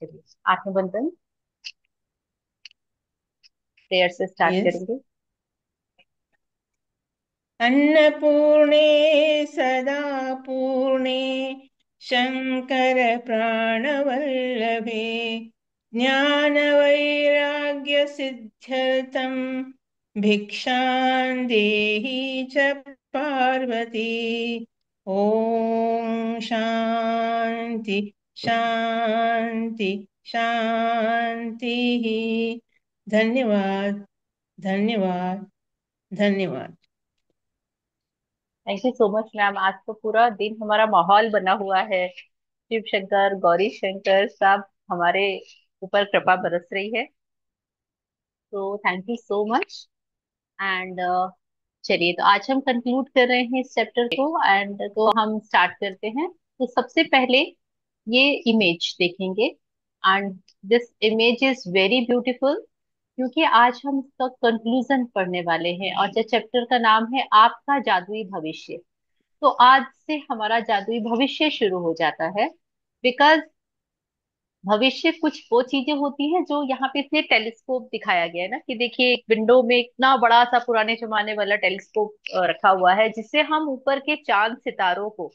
चलिए, आंखें बंद करें, प्रेयर से स्टार्ट यस। करेंगे। अन्नपूर्णे सदा पूर्णे शंकर प्राणवल्लभे ज्ञानवैराग्य सिद्ध्यर्थं भिक्षां देहि च पार्वती। ओम शांति शांति शांति। धन्यवाद धन्यवाद धन्यवाद। Thank you so much ma'am. आज तो पूरा दिन हमारा माहौल बना हुआ है, शिव शंकर गौरी शंकर सब हमारे ऊपर कृपा बरस रही है। तो thank you so much. And चलिए, तो आज हम कंक्लूड कर रहे हैं इस चैप्टर को, एंड तो हम स्टार्ट करते हैं। तो सबसे पहले ये इमेज देखेंगे, and this image is very beautiful, क्योंकि आज हम इसका कंक्लूजन पढ़ने वाले हैं और जो चैप्टर का नाम है आपका जादुई भविष्य। तो आज से हमारा जादुई भविष्य शुरू हो जाता है, बिकॉज भविष्य कुछ वो चीजें होती हैं जो यहाँ पे इसलिए टेलीस्कोप दिखाया गया है ना, कि देखिए एक विंडो में इतना बड़ा सा पुराने जमाने वाला टेलीस्कोप रखा हुआ है, जिससे हम ऊपर के चांद सितारों को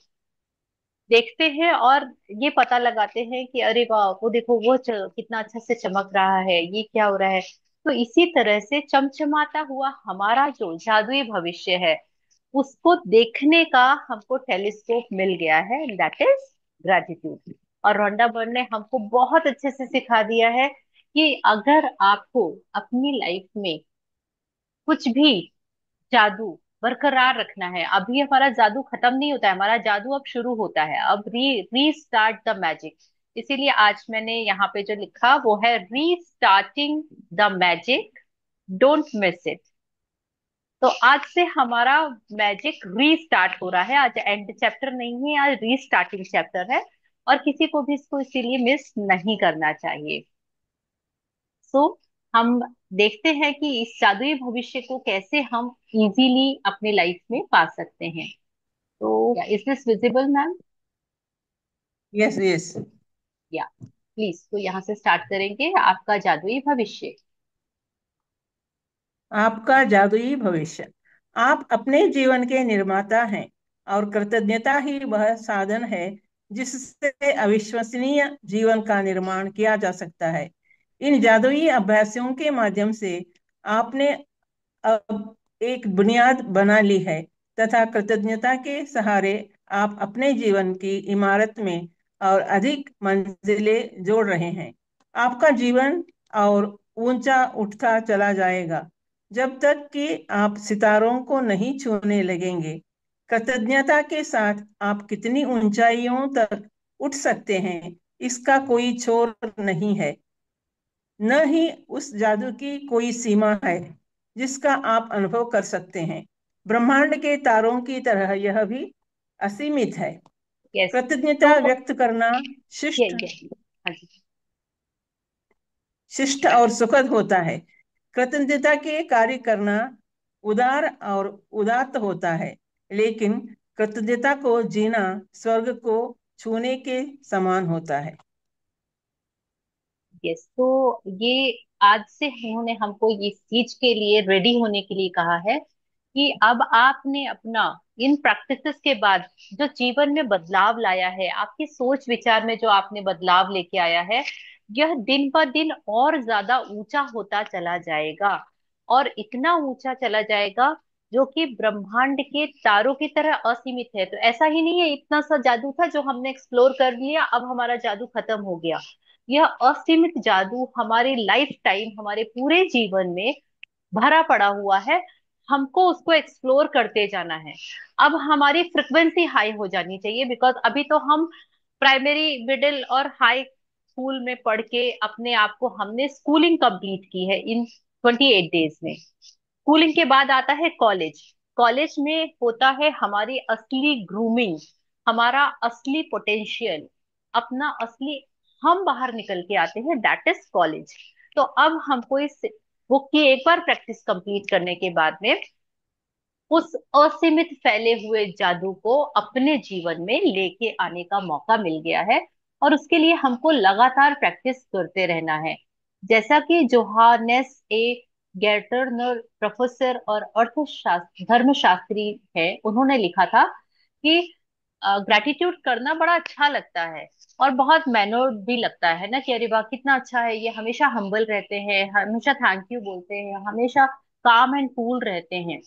देखते हैं और ये पता लगाते हैं कि अरे वाह, वो देखो वो कितना अच्छा से चमक रहा है, ये क्या हो रहा है। तो इसी तरह से चमचमाता हुआ हमारा जो जादुई भविष्य है, उसको देखने का हमको टेलीस्कोप मिल गया है, दैट इज ग्रेटिट्यूड। और रोंडा बर्न ने हमको बहुत अच्छे से सिखा दिया है कि अगर आपको अपनी लाइफ में कुछ भी जादू बरकरार रखना है, अभी हमारा जादू खत्म नहीं होता है, हमारा जादू अब शुरू होता है, अब रीस्टार्ट द मैजिक। इसीलिए आज मैंने यहाँ पे जो लिखा वो है restarting the magic, don't miss it. तो आज से हमारा मैजिक रीस्टार्ट हो रहा है, आज एंड चैप्टर नहीं है, आज रीस्टार्टिंग चैप्टर है, और किसी को भी इसको इसीलिए मिस नहीं करना चाहिए। सो हम देखते हैं कि इस जादुई भविष्य को कैसे हम इजीली अपने लाइफ में पा सकते हैं। तो is this visible ma'am? Yes yes. या प्लीज, तो यहाँ से स्टार्ट करेंगे आपका जादुई भविष्य। आपका जादुई भविष्य। आप अपने जीवन के निर्माता हैं और कृतज्ञता ही वह साधन है जिससे अविश्वसनीय जीवन का निर्माण किया जा सकता है। इन जादुई अभ्यासों के माध्यम से आपने अब एक बुनियाद बना ली है तथा कृतज्ञता के सहारे आप अपने जीवन की इमारत में और अधिक मंजिलें जोड़ रहे हैं। आपका जीवन और ऊंचा उठता चला जाएगा जब तक कि आप सितारों को नहीं छूने लगेंगे। कृतज्ञता के साथ आप कितनी ऊंचाइयों तक उठ सकते हैं, इसका कोई छोर नहीं है। न ही उस जादू की कोई सीमा है जिसका आप अनुभव कर सकते हैं। ब्रह्मांड के तारों की तरह यह भी असीमित है। यस। तो कृतज्ञता व्यक्त करना शिष्ट ये हाँ जी। शिष्ट और सुखद होता है। कृतज्ञता के कार्य करना उदार और उदात्त होता है, लेकिन कृतज्ञता को जीना स्वर्ग को छूने के समान होता है। यस, तो ये आज से उन्होंने हमको ये चीज के लिए रेडी होने के लिए कहा है कि अब आपने अपना इन प्रैक्टिसेस के बाद जो जीवन में बदलाव लाया है, आपकी सोच विचार में जो आपने बदलाव लेके आया है, यह दिन ब दिन और ज्यादा ऊंचा होता चला जाएगा, और इतना ऊंचा चला जाएगा जो कि ब्रह्मांड के तारों की तरह असीमित है। तो ऐसा ही नहीं है इतना सा जादू था जो हमने एक्सप्लोर कर लिया, अब हमारा जादू खत्म हो गया। यह असीमित जादू हमारे लाइफ टाइम, हमारे पूरे जीवन में भरा पड़ा हुआ है, हमको उसको एक्सप्लोर करते जाना है। अब हमारी फ्रिक्वेंसी हाई हो जानी चाहिए, बिकॉज अभी तो हम प्राइमरी मिडिल और हाई स्कूल में पढ़ के अपने आप को हमने स्कूलिंग कंप्लीट की है इन 28 डेज में। स्कूलिंग के बाद आता है कॉलेज। कॉलेज में होता है हमारी असली ग्रूमिंग, हमारा असली पोटेंशियल, अपना असली हम बाहर निकल के आते हैं, दैट इज कॉलेज। तो अब हमको इस बुक की एक बार प्रैक्टिस कंप्लीट करने के बाद में उस असीमित फैले हुए जादू को अपने जीवन में लेके आने का मौका मिल गया है। और उसके लिए हमको लगातार प्रैक्टिस करते रहना है। जैसा कि जोहानेस ए गेर्टनर, प्रोफेसर और अर्थशास्त्र धर्मशास्त्री है, उन्होंने लिखा था कि ग्रैटिट्यूड करना बड़ा अच्छा लगता है और बहुत मैनर्ड भी लगता है ना, कि अरे वाह कितना अच्छा है, ये हमेशा हम्बल रहते हैं, हमेशा थैंक यू बोलते हैं, हमेशा काम एंड कूल रहते हैं।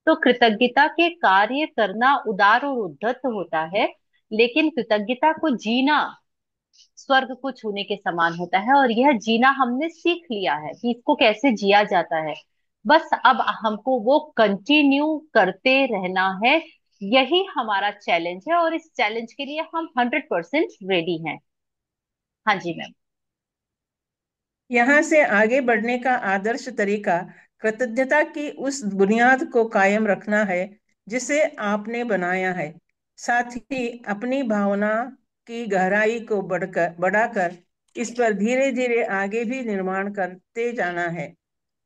तो कृतज्ञता के कार्य करना उदार और उद्धत होता है, लेकिन कृतज्ञता को जीना स्वर्ग को छूने के समान होता है, और यह जीना हमने सीख लिया है कि इसको कैसे जिया जाता है। बस अब हमको वो कंटिन्यू करते रहना है। यही हमारा चैलेंज है, और इस चैलेंज के लिए हम 100% रेडी हैं। हाँ जी मैम। यहाँ से आगे बढ़ने का आदर्श तरीका कृतज्ञता की उस बुनियाद को कायम रखना है जिसे आपने बनाया है। साथ ही अपनी भावना की गहराई को बढ़ाकर इस पर धीरे धीरे आगे भी निर्माण करते जाना है।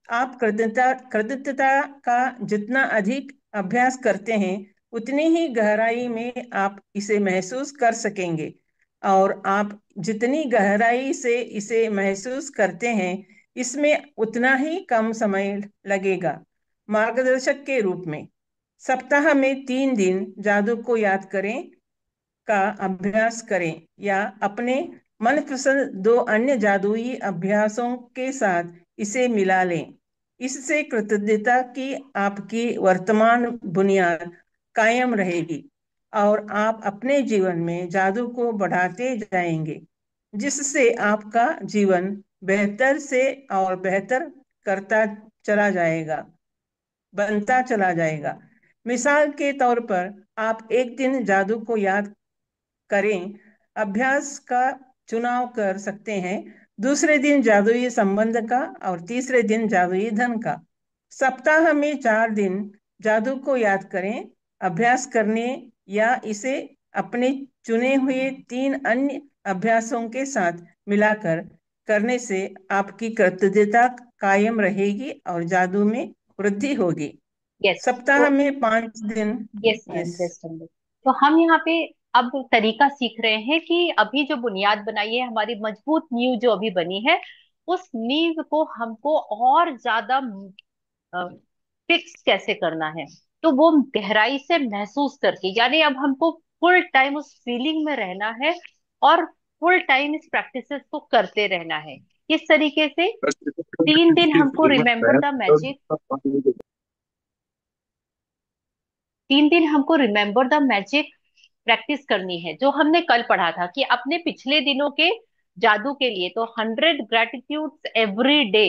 आप कृतज्ञता का जितना अधिक अभ्यास करते हैं, उतनी ही गहराई में आप इसे महसूस कर सकेंगे। और आप जितनी गहराई से इसे महसूस करते हैं, इसमें उतना ही कम समय लगेगा। मार्गदर्शक के रूप में सप्ताह में 3 दिन जादू को याद करें का अभ्यास करें, या अपने मनपसंद 2 अन्य जादुई अभ्यासों के साथ इसे मिला लें। इससे कृतज्ञता की आपकी वर्तमान बुनियाद कायम रहेगी और आप अपने जीवन में जादू को बढ़ाते जाएंगे, जिससे आपका जीवन बेहतर से और बेहतर करता चला जाएगा बनता चला जाएगा। मिसाल के तौर पर, आप एक दिन जादू को याद करें अभ्यास का चुनाव कर सकते हैं, दूसरे दिन जादुई संबंध का और तीसरे दिन जादुई धन का। सप्ताह में 4 दिन जादू को याद करें अभ्यास करने, या इसे अपने चुने हुए 3 अन्य अभ्यासों के साथ मिलाकर करने से आपकी कृतज्ञता कायम रहेगी और जादू में वृद्धि होगी। यस। तो सप्ताह में 5 दिन। Yes ma'am, yes. जस्ट तो हम यहाँ पे अब तरीका सीख रहे हैं कि अभी जो बुनियाद बनाई है, हमारी मजबूत नींव जो अभी बनी है, उस नींव को हमको और ज्यादा फिक्स कैसे करना है। तो वो गहराई से महसूस करके, यानी अब हमको फुल टाइम उस फीलिंग में रहना है, और फुल टाइम इस प्रैक्टिसेस को करते रहना है। किस तरीके से? 3 दिन हमको रिमेम्बर द मैजिक 3 दिन हमको रिमेम्बर द मैजिक प्रैक्टिस करनी है, जो हमने कल पढ़ा था कि अपने पिछले दिनों के जादू के लिए तो 100 ग्रेटिट्यूड एवरी डे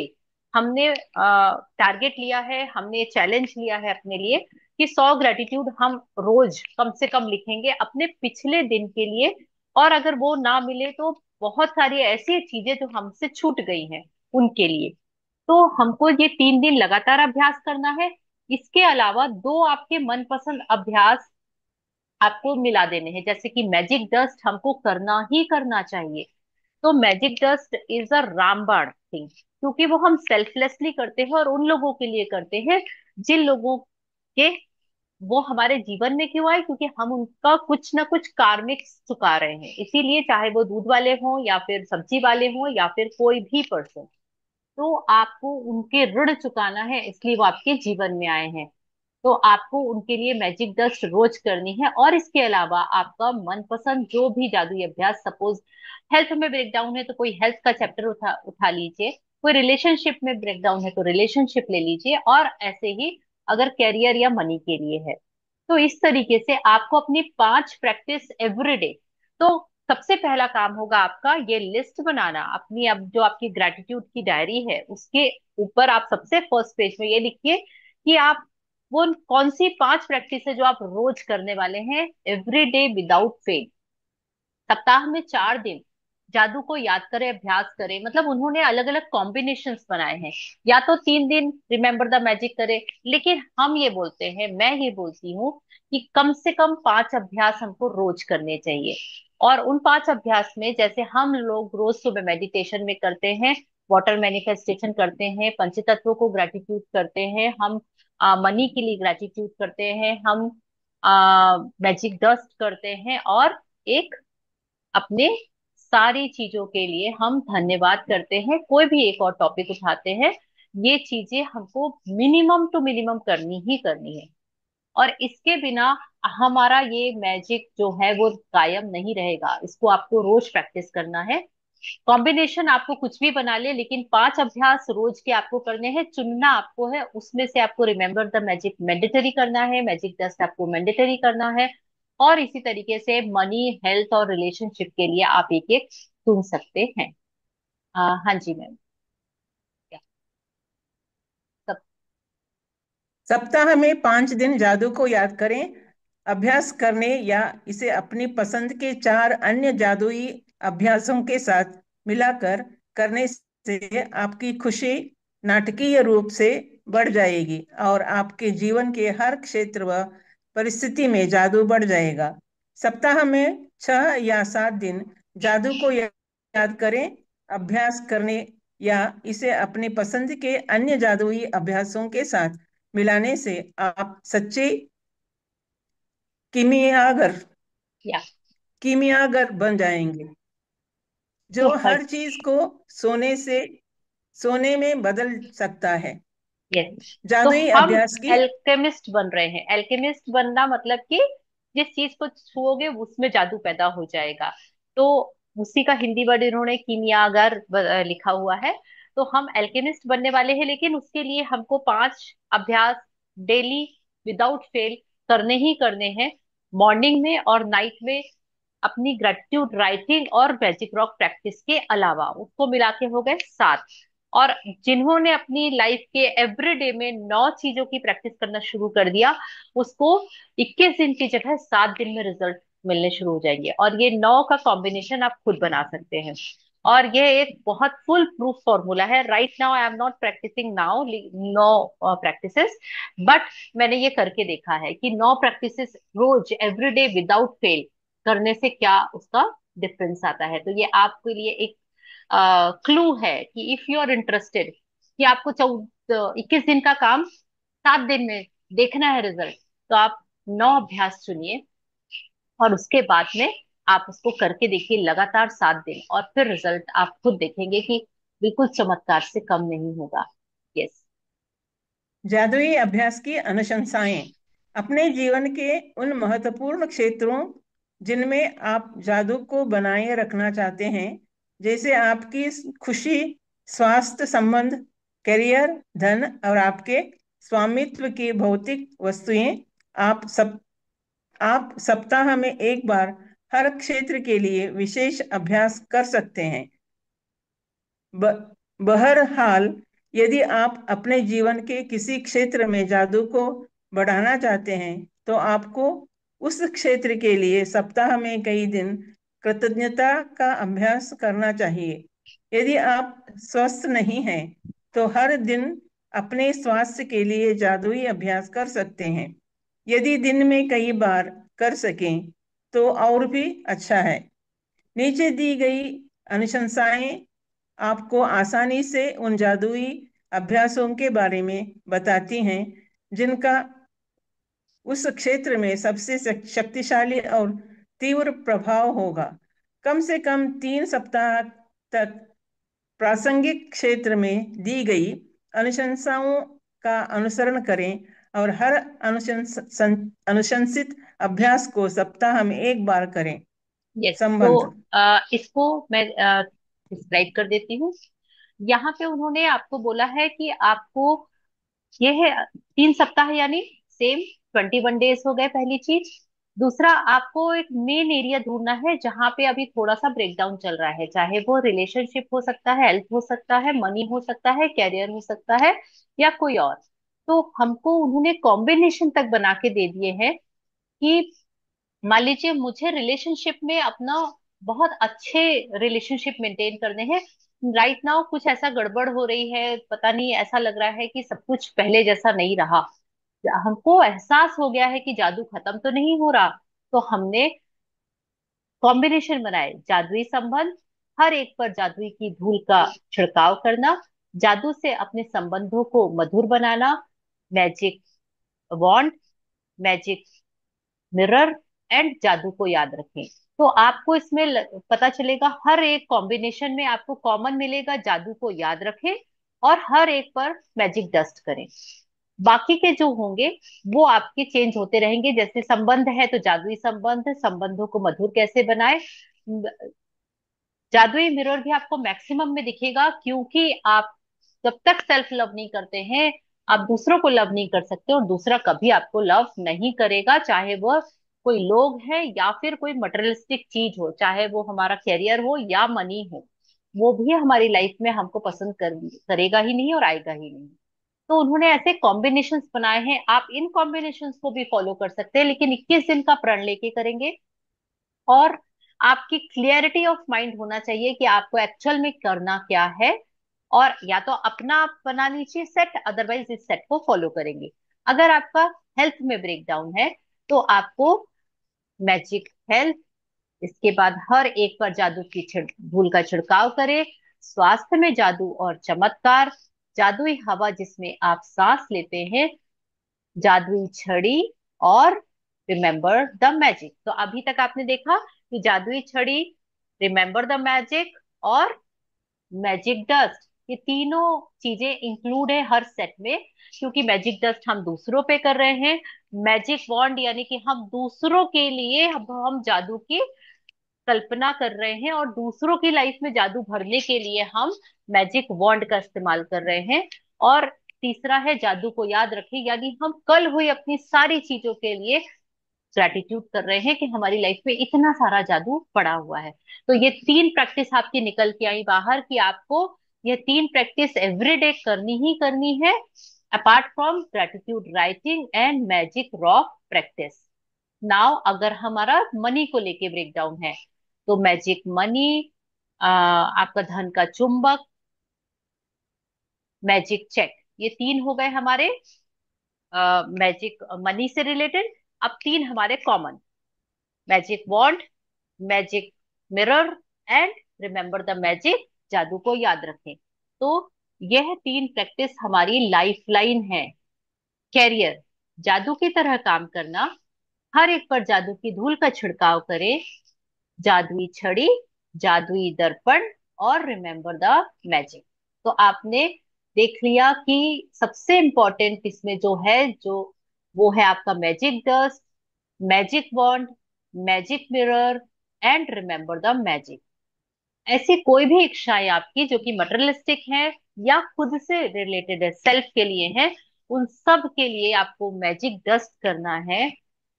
हमने टारगेट लिया है, हमने चैलेंज लिया है अपने लिए कि 100 ग्रेटिट्यूड हम रोज कम से कम लिखेंगे अपने पिछले दिन के लिए। और अगर वो ना मिले तो बहुत सारी ऐसी चीजें जो हमसे छूट गई हैं उनके लिए। तो हमको ये 3 दिन लगातार अभ्यास करना है। इसके अलावा दो आपके मनपसंद अभ्यास आपको मिला देने हैं, जैसे कि मैजिक डस्ट हमको करना ही करना चाहिए। तो मैजिक डस्ट इज अ रामबाण थिंग, क्योंकि वो हम सेल्फलेसली करते हैं और उन लोगों के लिए करते हैं जिन लोगों के वो हमारे जीवन में क्यों आए, क्योंकि हम उनका कुछ ना कुछ कार्मिक चुका रहे हैं, इसीलिए चाहे वो दूध वाले हों या फिर सब्जी वाले हों या फिर कोई भी पर्सन। तो आपको उनके ऋण चुकाना है, इसलिए वो आपके जीवन में आए हैं। तो आपको उनके लिए मैजिक डस्ट रोज करनी है। और इसके अलावा आपका मनपसंद जो भी जादुई अभ्यास, सपोज हेल्थ में ब्रेकडाउन है तो कोई हेल्थ का चैप्टर उठा उठा लीजिए, कोई रिलेशनशिप में ब्रेकडाउन है तो रिलेशनशिप ले लीजिए, और ऐसे ही अगर कैरियर या मनी के लिए है। तो इस तरीके से आपको अपनी 5 प्रैक्टिस एवरीडे। तो सबसे पहला काम होगा आपका ये लिस्ट बनाना अपनी, अब जो आपकी ग्रेटिट्यूड की डायरी है उसके ऊपर आप सबसे फर्स्ट पेज में ये लिखिए कि आप वो कौन सी 5 प्रैक्टिस है जो आप रोज करने वाले हैं, एवरी डे विदाउट फेल। सप्ताह में 4 दिन जादू को याद करें, अभ्यास करें, मतलब उन्होंने अलग अलग कॉम्बिनेशंस बनाए हैं। या तो 3 दिन रिमेम्बर द मैजिक करें, लेकिन हम ये बोलते हैं, मैं ये बोलती हूँ कि कम से कम 5 अभ्यास हमको रोज करने चाहिए। और उन 5 अभ्यास में जैसे हम लोग रोज सुबह मेडिटेशन में करते हैं, वाटर मैनिफेस्टेशन करते हैं, पंचतत्वों को ग्रेटिट्यूड करते हैं, हम मनी के लिए ग्रेटिट्यूड करते हैं, हम मैजिक डस्ट करते हैं, और एक अपने सारी चीजों के लिए हम धन्यवाद करते हैं। कोई भी एक और टॉपिक उठाते हैं, ये चीजें हमको मिनिमम टू मिनिमम करनी ही करनी है। और इसके बिना हमारा ये मैजिक जो है वो कायम नहीं रहेगा। इसको आपको रोज प्रैक्टिस करना है। कॉम्बिनेशन आपको कुछ भी बना ले, लेकिन 5 अभ्यास रोज के आपको करने हैं। चुनना आपको है, उसमें से आपको रिमेम्बर द मैजिक मैंडेटरी करना है, मैजिक डस्ट आपको मैंडेटरी करना है। और इसी तरीके से मनी, हेल्थ और रिलेशनशिप के लिए आप एक एक चुन सकते हैं। हाँ जी मैम। क्या सब? सप्ताह में 5 दिन जादू को याद करें। अभ्यास करने या इसे अपनी पसंद के 4 अन्य जादुई अभ्यासों के साथ मिलाकर करने से आपकी खुशी नाटकीय रूप से बढ़ जाएगी और आपके जीवन के हर क्षेत्र व परिस्थिति में जादू बढ़ जाएगा। सप्ताह में 6 या 7 दिन जादू को याद करें। अभ्यास करने या इसे अपनी पसंद के अन्य जादुई अभ्यासों के साथ मिलाने से आप सच्चे कीमियागर या कीमियागर बन जाएंगे, जो हर बहुत। चीज को सोने में बदल सकता है। यस। तो जादुई हम अभ्यास की एल्केमिस्ट बन रहे हैं। एल्केमिस्ट बनना मतलब कि जिस चीज को छुओगे उसमें जादू पैदा हो जाएगा। तो उसी का हिंदी वर्ड इन्होंने कीमियागर लिखा हुआ है। तो हम एल्केमिस्ट बनने वाले हैं, लेकिन उसके लिए हमको 5 अभ्यास डेली विदाउट फेल करने ही करने हैं। मॉर्निंग में और नाइट में अपनी ग्रेटिट्यूड राइटिंग और मैजिक रॉक प्रैक्टिस के अलावा, उसको मिला के हो गए 7। और जिन्होंने अपनी लाइफ के एवरीडे में 9 चीजों की प्रैक्टिस करना शुरू कर दिया, उसको 21 दिन की जगह 7 दिन में रिजल्ट मिलने शुरू हो जाएंगे। और ये 9 का कॉम्बिनेशन आप खुद बना सकते हैं। और ये एक बहुत फुल प्रूफ फॉर्मूला है। Right now I am not practising now 9 practices, but मैंने ये करके देखा है कि 9 प्रैक्टिसेस रोज एवरीडे विदाउट फेल करने से क्या उसका डिफरेंस आता है। तो ये आपके लिए एक क्लू है कि इफ यू आर इंटरेस्टेड कि आपको 21 दिन का काम 7 दिन में देखना है रिजल्ट, तो आप 9 अभ्यास चुनिए और उसके बाद में आप उसको करके देखिए लगातार 7 दिन, और फिर रिजल्ट आप खुद देखेंगे कि बिल्कुल चमत्कार से कम नहीं होगा। यस। जादुई अभ्यास की अनुशंसाएं। अपने जीवन के उन महत्वपूर्ण क्षेत्रों जिनमें आप जादू को बनाए रखना चाहते हैं, जैसे आपकी खुशी, स्वास्थ्य, संबंध, करियर, धन और आपके स्वामित्व की भौतिक वस्तुएं, आप सब आप सप्ताह में एक बार हर क्षेत्र के लिए विशेष अभ्यास कर सकते हैं। ब, बहरहाल, यदि आप अपने जीवन के किसी क्षेत्र में जादू को बढ़ाना चाहते हैं, तो आपको उस क्षेत्र के लिए सप्ताह में कई दिन कृतज्ञता का अभ्यास करना चाहिए। यदि आप स्वस्थ नहीं हैं, तो हर दिन अपने स्वास्थ्य के लिए जादुई अभ्यास कर सकते हैं। यदि दिन में कई बार कर सकें तो और भी अच्छा है। नीचे दी गई अनुशंसाएं आपको आसानी से उन जादुई अभ्यासों के बारे में बताती हैं जिनका उस क्षेत्र में सबसे शक्तिशाली और तीव्र प्रभाव होगा। कम से कम 3 सप्ताह तक प्रासंगिक क्षेत्र में दी गई अनुशंसाओं का अनुसरण करें और हर अनुशंसित अभ्यास को सप्ताह में एक बार करें। यस। तो संबंध। इसको मैं डिस्क्राइब कर देती हूँ। यहाँ पे उन्होंने आपको बोला है कि आपको ये है 3 सप्ताह यानी सेम 21 डेज हो गए, पहली चीज। दूसरा, आपको एक मेन एरिया ढूंढना है जहां पे अभी थोड़ा सा ब्रेकडाउन चल रहा है, चाहे वो रिलेशनशिप हो सकता है, हेल्थ हो सकता है, मनी हो सकता है, कैरियर हो सकता है, या कोई और। तो हमको उन्होंने कॉम्बिनेशन तक बना के दे दिए हैं कि मान लीजिए मुझे रिलेशनशिप में अपना बहुत अच्छे रिलेशनशिप मेंटेन करने हैं। राइट नाउ कुछ ऐसा गड़बड़ हो रही है, पता नहीं, ऐसा लग रहा है कि सब कुछ पहले जैसा नहीं रहा। हमको एहसास हो गया है कि जादू खत्म तो नहीं हो रहा। तो हमने कॉम्बिनेशन बनाए, जादुई संबंध, हर एक पर जादुई की धूल का छिड़काव करना, जादू से अपने संबंधों को मधुर बनाना, magic wand, magic mirror and जादू को याद रखें। तो आपको इसमें पता चलेगा हर एक कॉम्बिनेशन में आपको कॉमन मिलेगा, जादू को याद रखें और हर एक पर मैजिक डस्ट करें। बाकी के जो होंगे वो आपके चेंज होते रहेंगे। जैसे संबंध है तो जादुई संबंध, संबंधों को मधुर कैसे बनाए। जादुई मिरर भी आपको मैक्सिमम में दिखेगा, क्योंकि आप जब तक सेल्फ लव नहीं करते हैं आप दूसरों को लव नहीं कर सकते, और दूसरा कभी आपको लव नहीं करेगा, चाहे वह कोई लोग है या फिर कोई मटेरियलिस्टिक चीज हो, चाहे वो हमारा कैरियर हो या मनी हो, वो भी हमारी लाइफ में हमको पसंद करेगा ही नहीं और आएगा ही नहीं। तो उन्होंने ऐसे कॉम्बिनेशंस बनाए हैं, आप इन कॉम्बिनेशंस को भी फॉलो कर सकते हैं, लेकिन 21 दिन का प्रण लेके करेंगे। और आपकी क्लियरिटी ऑफ माइंड होना चाहिए कि आपको एक्चुअल में करना क्या है। और या तो अपना आप बना लीजिए सेट, अदरवाइज इस सेट को फॉलो करेंगे। अगर आपका हेल्थ में ब्रेकडाउन है तो आपको मैजिक हेल्थ, इसके बाद हर एक पर जादू की धूल का छिड़काव करें। स्वास्थ्य में जादू और चमत्कार, जादुई हवा जिसमें आप सांस लेते हैं, जादुई छड़ी, और रिमेंबर द मैजिक। तो अभी तक आपने देखा कि जादुई छड़ी, रिमेंबर द मैजिक और मैजिक डस्ट, ये तीनों चीजें इंक्लूड है हर सेट में। क्योंकि मैजिक डस्ट हम दूसरों पे कर रहे हैं, मैजिक वॉन्ड यानी कि हम दूसरों के लिए हम जादू की कल्पना कर रहे हैं और दूसरों की लाइफ में जादू भरने के लिए हम मैजिक वॉन्ड का इस्तेमाल कर रहे हैं। और तीसरा है जादू को याद रखें, यानी हम कल हुई अपनी सारी चीजों के लिए ग्रेटिट्यूड कर रहे हैं कि हमारी लाइफ में इतना सारा जादू पड़ा हुआ है। तो ये तीन प्रैक्टिस आपकी निकल के आई बाहर कि आपको ये तीन प्रैक्टिस एवरीडे करनी ही करनी है, apart from gratitude writing and magic rock practice. Now अगर हमारा मनी को लेके ब्रेकडाउन है तो मैजिक मनी, आपका धन का चुंबक, मैजिक चेक, ये तीन हो गए हमारे मैजिक मनी से रिलेटेड। अब तीन हमारे common, magic wand, magic mirror and remember the magic, जादू को याद रखें। तो यह तीन प्रैक्टिस हमारी लाइफ लाइन है। कैरियर, जादू की तरह काम करना, हर एक पर जादू की धूल का छिड़काव करें, जादुई छड़ी, जादुई दर्पण और रिमेंबर द मैजिक। तो आपने देख लिया कि सबसे इंपॉर्टेंट इसमें जो है, जो वो है आपका magic dust, magic wand, magic mirror and remember the magic. ऐसी कोई भी इच्छाएं आपकी जो कि मटेरियलिस्टिक है या खुद से रिलेटेड है, सेल्फ के लिए है, उन सब के लिए आपको मैजिक डस्ट करना है।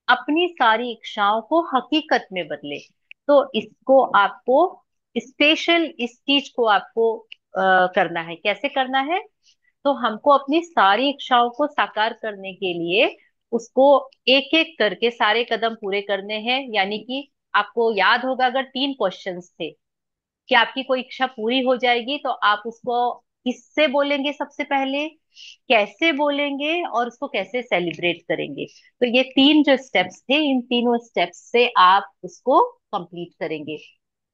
अपनी सारी इच्छाओं को हकीकत में बदले। तो इसको आपको स्पेशल, इस चीज को आपको करना है। कैसे करना है? तो हमको अपनी सारी इच्छाओं को साकार करने के लिए उसको एक एक करके सारे कदम पूरे करने हैं। यानी कि आपको याद होगा अगर तीन क्वेश्चंस थे कि आपकी कोई इच्छा पूरी हो जाएगी तो आप उसको किससे बोलेंगे सबसे पहले, कैसे बोलेंगे और उसको कैसे सेलिब्रेट करेंगे। तो ये तीन जो स्टेप्स थे, इन तीनों स्टेप्स से आप उसको कंप्लीट करेंगे।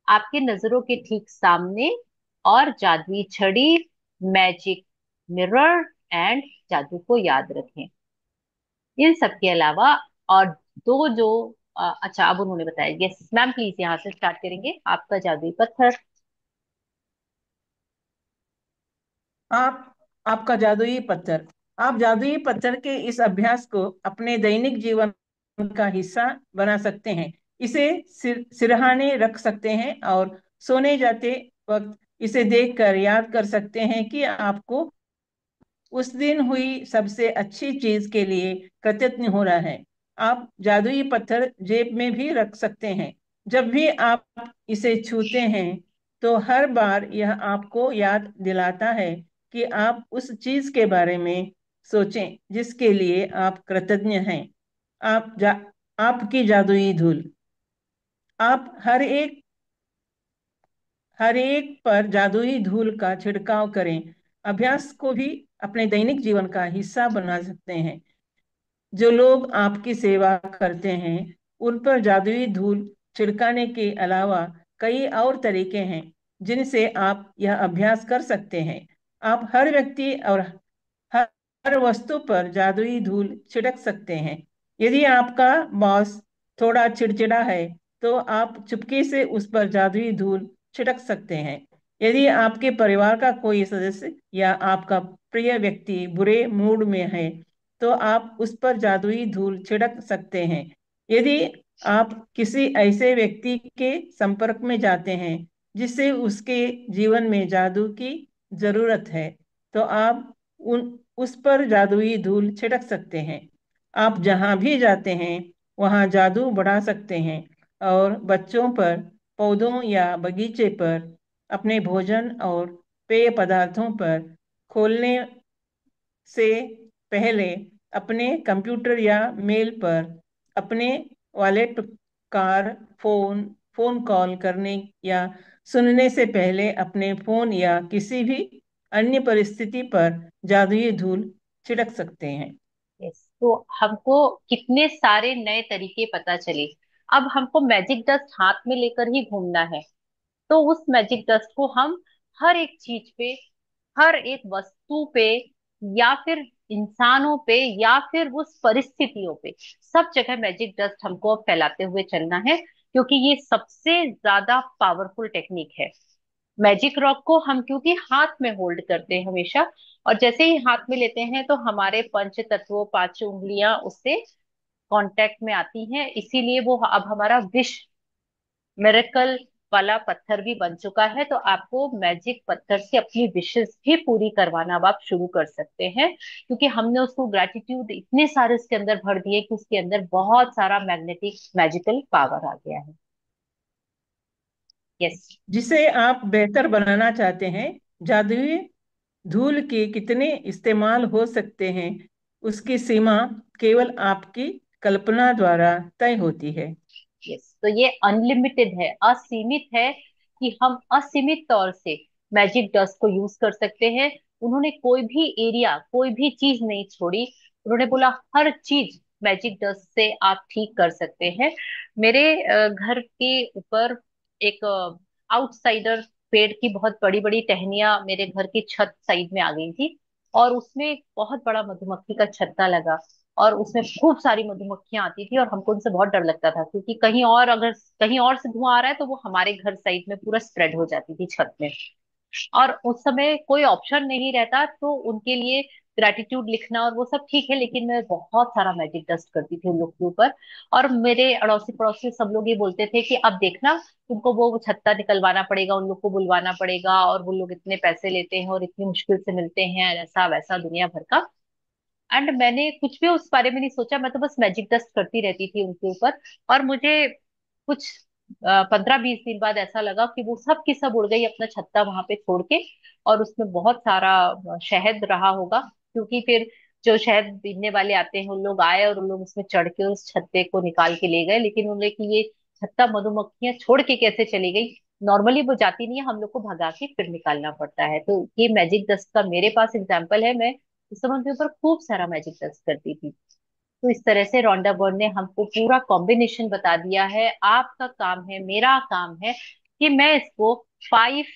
आपके नजरों के ठीक सामने और जादुई छड़ी, मैजिक मिरर एंड जादू को याद रखें। इन सब के अलावा और दो जो अच्छा, अब उन्होंने बताया। यस मैम, प्लीज यहाँ से स्टार्ट करेंगे। आपका जादुई पत्थर। आप आपका जादुई पत्थर। आप जादुई पत्थर के इस अभ्यास को अपने दैनिक जीवन का हिस्सा बना सकते हैं। इसे सिरहाने रख सकते हैं और सोने जाते वक्त इसे देखकर याद कर सकते हैं कि आपको उस दिन हुई सबसे अच्छी चीज के लिए कृतज्ञ हो रहा है। आप जादुई पत्थर जेब में भी रख सकते हैं। जब भी आप इसे छूते हैं तो हर बार यह आपको याद दिलाता है कि आप उस चीज के बारे में सोचें जिसके लिए आप कृतज्ञ हैं। आप आपकी जादुई धूल। आप हर एक पर जादुई धूल का छिड़काव करें। अभ्यास को भी अपने दैनिक जीवन का हिस्सा बना सकते हैं। जो लोग आपकी सेवा करते हैं उन पर जादुई धूल छिड़काने के अलावा कई और तरीके हैं जिनसे आप यह अभ्यास कर सकते हैं। आप हर व्यक्ति और हर हर वस्तु पर जादुई धूल छिड़क सकते हैं। यदि आपका बॉस थोड़ा चिड़चिड़ा है तो आप चुपके से उस पर जादुई धूल छिड़क सकते हैं। यदि आपके परिवार का कोई सदस्य या आपका प्रिय व्यक्ति बुरे मूड में है, तो आप उस पर जादुई धूल छिड़क सकते हैं। यदि आप किसी ऐसे व्यक्ति के संपर्क में जाते हैं जिससे उसके जीवन में जादू की जरूरत है, तो आप उस पर जादुई धूल छिड़क सकते हैं। आप जहां भी जाते हैं वहां जादू बढ़ा सकते हैं, और बच्चों पर, पौधों या बगीचे पर, अपने भोजन और पेय पदार्थों पर खोलने से पहले अपने कंप्यूटर या मेल पर, अपने wallet, car, phone phone call करने या सुनने से पहले अपने फोन या किसी भी अन्य परिस्थिति पर जादुई धूल छिड़क सकते हैं। यस, तो हमको कितने सारे नए तरीके पता चले। अब हमको मैजिक डस्ट हाथ में लेकर ही घूमना है। तो उस मैजिक डस्ट को हम हर एक चीज पे, हर एक वस्तु पे, या फिर इंसानों पे, या फिर उस परिस्थितियों पे, सब जगह मैजिक डस्ट हमको अब फैलाते हुए चलना है, क्योंकि ये सबसे ज्यादा पावरफुल टेक्निक है। मैजिक रॉक को हम क्योंकि हाथ में होल्ड करते हैं हमेशा, और जैसे ही हाथ में लेते हैं तो हमारे पंच तत्वों, पांच उंगलियां उससे कांटेक्ट में आती हैं, इसीलिए वो अब हमारा विश मिरेकल वाला पत्थर भी बन चुका है। तो आपको मैजिक पत्थर से अपनी विशेस भी पूरी करवाना अब आप शुरू कर सकते हैं, क्योंकि हमने उसको ग्रेटिट्यूड इतने सारे उसके अंदर भर दिए कि उसके अंदर बहुत सारा मैग्नेटिक मैजिकल पावर आ गया है। यस। जिसे आप बेहतर बनाना चाहते हैं, जादुई धूल के कितने इस्तेमाल हो सकते हैं, उसकी सीमा केवल आपकी कल्पना द्वारा तय होती है। यस, तो ये अनलिमिटेड है, असीमित है, कि हम असीमित तौर से मैजिक डस्ट को यूज कर सकते हैं। उन्होंने कोई भी एरिया, कोई भी चीज नहीं छोड़ी। उन्होंने बोला हर चीज मैजिक डस्ट से आप ठीक कर सकते हैं। मेरे घर के ऊपर एक आउटसाइडर पेड़ की बहुत बड़ी बड़ी टहनियां मेरे घर की छत साइड में आ गई थी, और उसमें एक बहुत बड़ा मधुमक्खी का छत्ता लगा, और उसमें खूब सारी मधुमक्खियां आती थी, और हमको उनसे बहुत डर लगता था, क्योंकि कहीं और, अगर कहीं और से धुआं आ रहा है तो वो हमारे घर साइड में पूरा स्प्रेड हो जाती थी छत में। और उस समय कोई ऑप्शन नहीं रहता, तो उनके लिए ग्रेटिट्यूड लिखना और वो सब ठीक है, लेकिन मैं बहुत सारा मैजिक डस्ट करती थी उन लोग के ऊपर। और मेरे अड़ोसी पड़ोसी सब लोग ये बोलते थे कि अब देखना, तुमको वो छत्ता निकलवाना पड़ेगा, उन लोग को बुलवाना पड़ेगा, और वो लोग इतने पैसे लेते हैं और इतनी मुश्किल से मिलते हैं, ऐसा वैसा दुनिया भर का। एंड मैंने कुछ भी उस बारे में नहीं सोचा, मैं तो बस मैजिक डस्ट करती रहती थी उनके ऊपर। और मुझे कुछ 15-20 दिन बाद ऐसा लगा कि वो सब की सब उड़ गई अपना छत्ता वहां पे छोड़ के, और उसमें बहुत सारा शहद रहा होगा, क्योंकि फिर जो शहद बीनने वाले आते हैं उन लोग आए और उन लोग उसमें चढ़ के उस छत्ते को निकाल के ले गए, लेकिन उन्होंने कि ये छत्ता मधुमक्खियां छोड़ के कैसे चली गई, नॉर्मली वो जाती नहीं है, हम लोग को भगा के फिर निकालना पड़ता है। तो ये मैजिक डस्ट का मेरे पास एग्जाम्पल है। मैं उस समय उनके ऊपर खूब सारा मैजिक डस्ट करती थी। तो इस तरह से रोंडा बर्न ने हमको पूरा कॉम्बिनेशन बता दिया है। आपका काम है, मेरा काम है, कि मैं इसको 5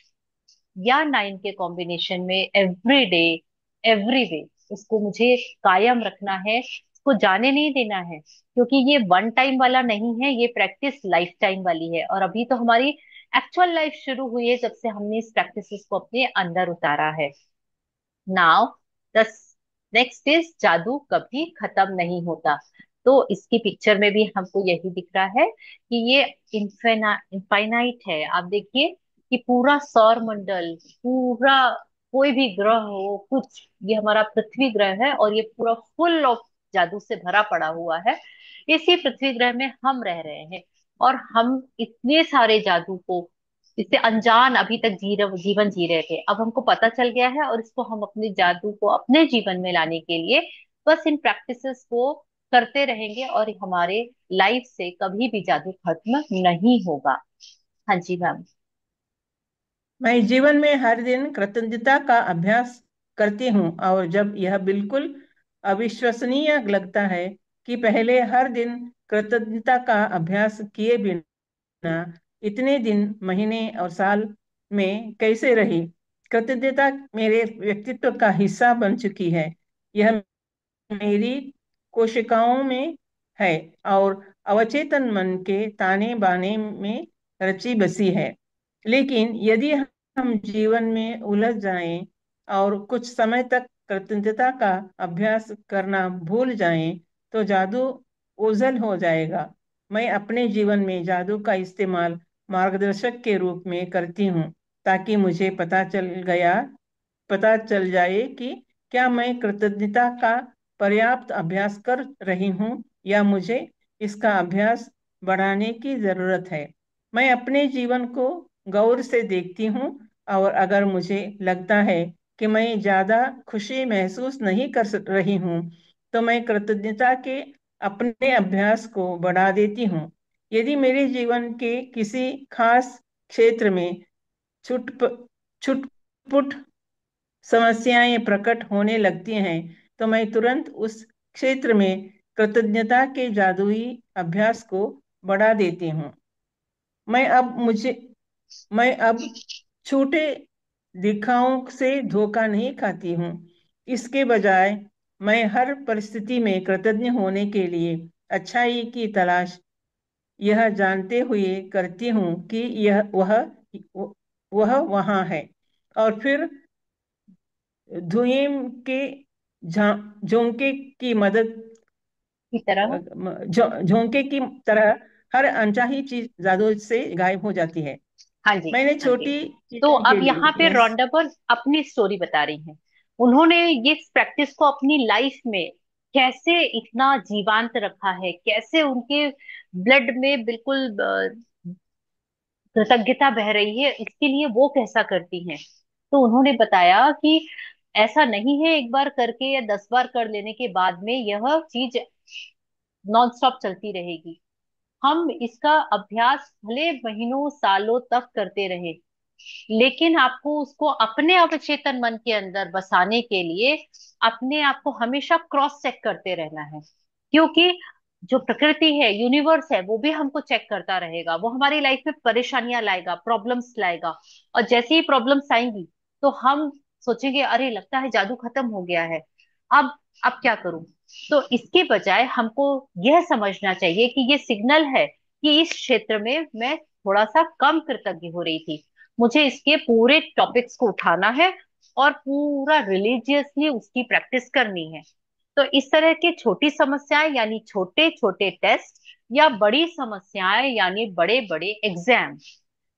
या 9 के कॉम्बिनेशन में एवरी डे, एवरी वे, उसको मुझे कायम रखना है, उसको जाने नहीं देना है, क्योंकि ये वन टाइम वाला नहीं है, ये प्रैक्टिस लाइफ टाइम वाली है। और अभी तो हमारी एक्चुअल लाइफ शुरू हुई है जब से हमने इस प्रैक्टिस को अपने अंदर उतारा है। नाउ द नेक्स्ट इज, जादू कभी खत्म नहीं होता। तो इसकी पिक्चर में भी हमको यही दिख रहा है कि ये इनफाइनाइट है। आप देखिए कि पूरा सौर मंडल, पूरा कोई भी ग्रह हो कुछ, ये हमारा पृथ्वी ग्रह है, और ये पूरा फुल ऑफ जादू से भरा पड़ा हुआ है। इसी पृथ्वी ग्रह में हम रह रहे हैं, और हम इतने सारे जादू को, इससे अनजान अभी तक जीवन जी रहे थे, अब हमको पता चल गया है, और इसको हम अपने जादू को अपने जीवन में लाने के लिए बस इन प्रैक्टिसेस को करते रहेंगे, और हमारे लाइफ से कभी भी जादू खत्म नहीं होगा। हाँ जी मैम। मैं जीवन में हर दिन कृतज्ञता का अभ्यास करती हूँ, और जब यह बिल्कुल अविश्वसनीय लगता है कि पहले हर दिन कृतज्ञता का अभ्यास किए बिना इतने दिन, महीने और साल में कैसे रही। कृतज्ञता मेरे व्यक्तित्व का हिस्सा बन चुकी है। यह मेरी कोशिकाओं में है, और अवचेतन मन के ताने बाने में रची बसी है। लेकिन यदि हम जीवन में उलझ जाएं और कुछ समय तक कृतज्ञता का अभ्यास करना भूल जाएं, तो जादू ओझल हो जाएगा। मैं अपने जीवन में जादू का इस्तेमाल मार्गदर्शक के रूप में करती हूँ, ताकि मुझे पता चल जाए कि क्या मैं कृतज्ञता का पर्याप्त अभ्यास कर रही हूँ या मुझे इसका अभ्यास बढ़ाने की जरूरत है। मैं अपने जीवन को गौर से देखती हूँ, और अगर मुझे लगता है कि मैं ज्यादा खुशी महसूस नहीं रही हूँ, तो मैं कृतज्ञता के अपने अभ्यास को बढ़ा देती हूँ। यदि मेरे जीवन के किसी खास क्षेत्र में छुट छुटपुट समस्याएं प्रकट होने लगती हैं, तो मैं तुरंत उस क्षेत्र में कृतज्ञता के जादुई अभ्यास को बढ़ा देती हूँ। मैं अब मुझे मैं अब छोटे दिखावों से धोखा नहीं खाती हूँ। इसके बजाय मैं हर परिस्थिति में कृतज्ञ होने के लिए अच्छाई की तलाश यह जानते हुए करती हूँ कि यह वह वहाँ है। और फिर धुएं के झोंके की मदद की तरह। झोंके की तरह हर अनचाही चीज जादू से गायब हो जाती है। हाँ जी। मैंने हाँ जी। छोटी तो चीजों अब के यहाँ लिए पे यस। रोंडा पर अपनी स्टोरी बता रही हैं। उन्होंने ये प्रैक्टिस को अपनी लाइफ में कैसे इतना जीवांत रखा है, कैसे उनके ब्लड में बिल्कुल कृतज्ञता बह रही है, इसके लिए वो कैसा करती हैं। तो उन्होंने बताया कि ऐसा नहीं है एक बार करके या 10 बार कर लेने के बाद में यह चीज नॉन स्टॉप चलती रहेगी। हम इसका अभ्यास भले महीनों सालों तक करते रहे, लेकिन आपको उसको अपने अवचेतन मन के अंदर बसाने के लिए अपने आप को हमेशा क्रॉस चेक करते रहना है। क्योंकि जो प्रकृति है, यूनिवर्स है, वो भी हमको चेक करता रहेगा। वो हमारी लाइफ में परेशानियां लाएगा, प्रॉब्लम्स लाएगा। और जैसे ही प्रॉब्लम्स आएंगी तो हम सोचेंगे अरे लगता है जादू खत्म हो गया है, अब अब क्या करूं। तो इसके बजाय हमको यह समझना चाहिए कि ये सिग्नल है कि इस क्षेत्र में मैं थोड़ा सा कम कृतज्ञ हो रही थी। मुझे इसके पूरे टॉपिक्स को उठाना है और पूरा रिलीजियसली उसकी प्रैक्टिस करनी है। तो इस तरह की छोटी समस्याएं यानी छोटे छोटे टेस्ट, या बड़ी समस्याएं यानी बड़े बड़े एग्जाम,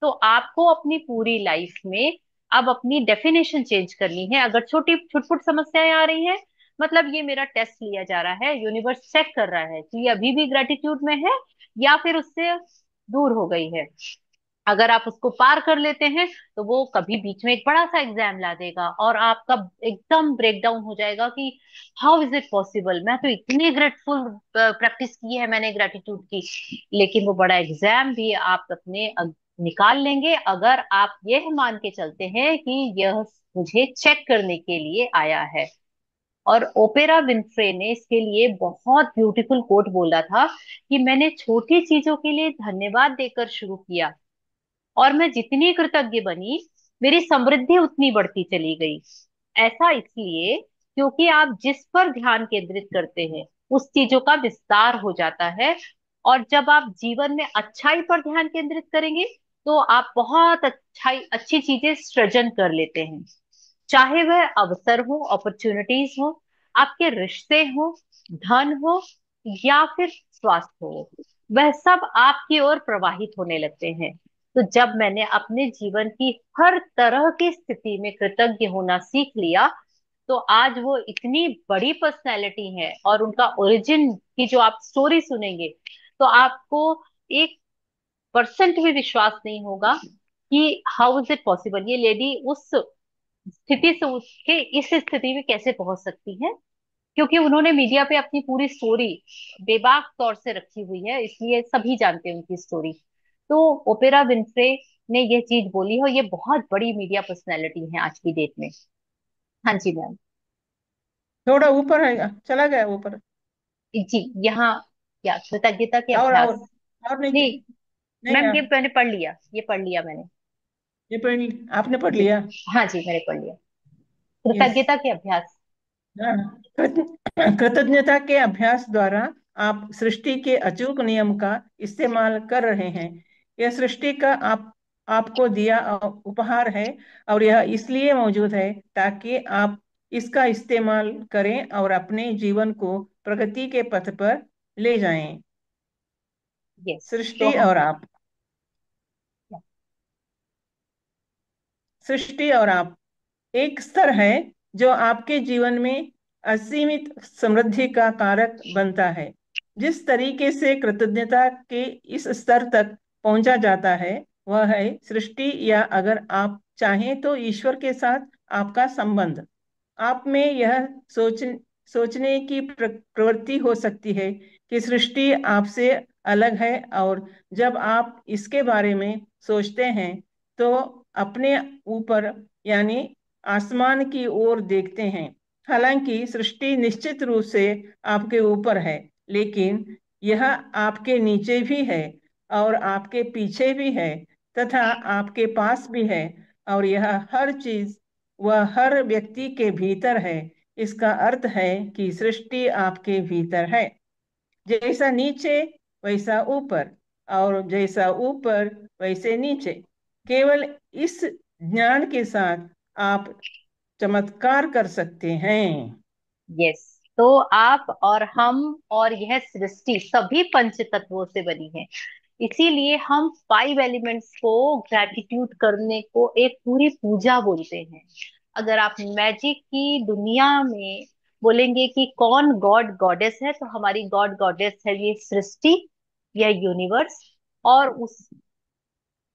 तो आपको अपनी पूरी लाइफ में अब अपनी डेफिनेशन चेंज करनी है। अगर छोटी छुटपुट समस्याएं आ रही हैं, मतलब ये मेरा टेस्ट लिया जा रहा है, यूनिवर्स चेक कर रहा है कि ये अभी भी ग्रेटिट्यूड में है या फिर उससे दूर हो गई है। अगर आप उसको पार कर लेते हैं तो वो कभी बीच में एक बड़ा सा एग्जाम ला देगा और आपका एकदम ब्रेकडाउन हो जाएगा कि हाउ इज इट पॉसिबल, मैं तो इतनी ग्रेटफुल प्रैक्टिस की है मैंने ग्रेटिट्यूड की, लेकिन वो बड़ा एग्जाम भी आप अपने निकाल लेंगे अगर आप यह मान के चलते हैं कि यह मुझे चेक करने के लिए आया है। और ओपेरा विन्फ्रे ने इसके लिए बहुत ब्यूटीफुल कोट बोला था कि मैंने छोटी चीजों के लिए धन्यवाद देकर शुरू किया, और मैं जितनी कृतज्ञ बनी मेरी समृद्धि उतनी बढ़ती चली गई। ऐसा इसलिए क्योंकि आप जिस पर ध्यान केंद्रित करते हैं उस चीजों का विस्तार हो जाता है। और जब आप जीवन में अच्छाई पर ध्यान केंद्रित करेंगे तो आप बहुत अच्छी चीजें सृजन कर लेते हैं। चाहे वह अवसर हो, अपॉर्चुनिटीज हो, आपके रिश्ते हो, धन हो, या फिर स्वास्थ्य हो, वह सब आपकी ओर प्रवाहित होने लगते हैं। तो जब मैंने अपने जीवन की हर तरह की स्थिति में कृतज्ञ होना सीख लिया, तो आज वो इतनी बड़ी पर्सनैलिटी है और उनका ओरिजिन की जो आप स्टोरी सुनेंगे तो आपको 1% भी विश्वास नहीं होगा कि हाउ इज इट पॉसिबल ये लेडी उस स्थिति से उठ के इस स्थिति में कैसे पहुंच सकती है। क्योंकि उन्होंने मीडिया पे अपनी पूरी स्टोरी बेबाक तौर से रखी हुई है, इसलिए सभी जानते हैं उनकी स्टोरी। तो ओपेरा विन्फ्रे ने ये चीज बोली है और ये बहुत बड़ी मीडिया पर्सनैलिटी है आज की डेट में। हाँ जी मैम। थोड़ा ऊपर है, चला गया ऊपर। जी। यहाँ क्या कृतज्ञता के और अभ्यास। और नहीं नहीं नहीं मैम, ये मैंने पढ़ लिया, ये पढ़ लिया मैंने। ये आपने पढ़ जी। लिया। हाँ जी मैंने पढ़ लिया। यस। कृतज्ञता के अभ्यास। हाँ, कृतज्ञता के अभ्यास द्वारा आप सृष्टि के अचूक नियम का इस्तेमाल कर रहे हैं। यह सृष्टि का आपको दिया उपहार है, और यह इसलिए मौजूद है ताकि आप इसका इस्तेमाल करें और अपने जीवन को प्रगति के पथ पर ले जाएं। यस। तो सृष्टि हम और आप। सृष्टि और आप एक स्तर है जो आपके जीवन में असीमित समृद्धि का कारक बनता है। जिस तरीके से कृतज्ञता के इस स्तर तक पहुंचा जाता है, वह है सृष्टि, या अगर आप चाहें तो ईश्वर के साथ आपका संबंध। आप में यह सोचने की प्रवृत्ति हो सकती है कि सृष्टि आपसे अलग है, और जब आप इसके बारे में सोचते हैं तो अपने ऊपर, यानी आसमान की ओर देखते हैं। हालांकि सृष्टि निश्चित रूप से आपके ऊपर है, लेकिन यह आपके नीचे भी है, और आपके पीछे भी है, तथा आपके पास भी है, और यह हर चीज वह हर व्यक्ति के भीतर है। इसका अर्थ है कि सृष्टि आपके भीतर है। जैसा नीचे वैसा ऊपर, और जैसा ऊपर वैसे नीचे। केवल इस ज्ञान के साथ आप चमत्कार कर सकते हैं। यस। तो आप और हम और यह सृष्टि सभी पंच तत्वों से बनी है। इसीलिए हम 5 एलिमेंट्स को ग्रेटिट्यूड करने को एक पूरी पूजा बोलते हैं। अगर आप मैजिक की दुनिया में बोलेंगे कि कौन गॉड गॉडेस है, तो हमारी गॉड गॉडेस है ये सृष्टि, यह यूनिवर्स, और उस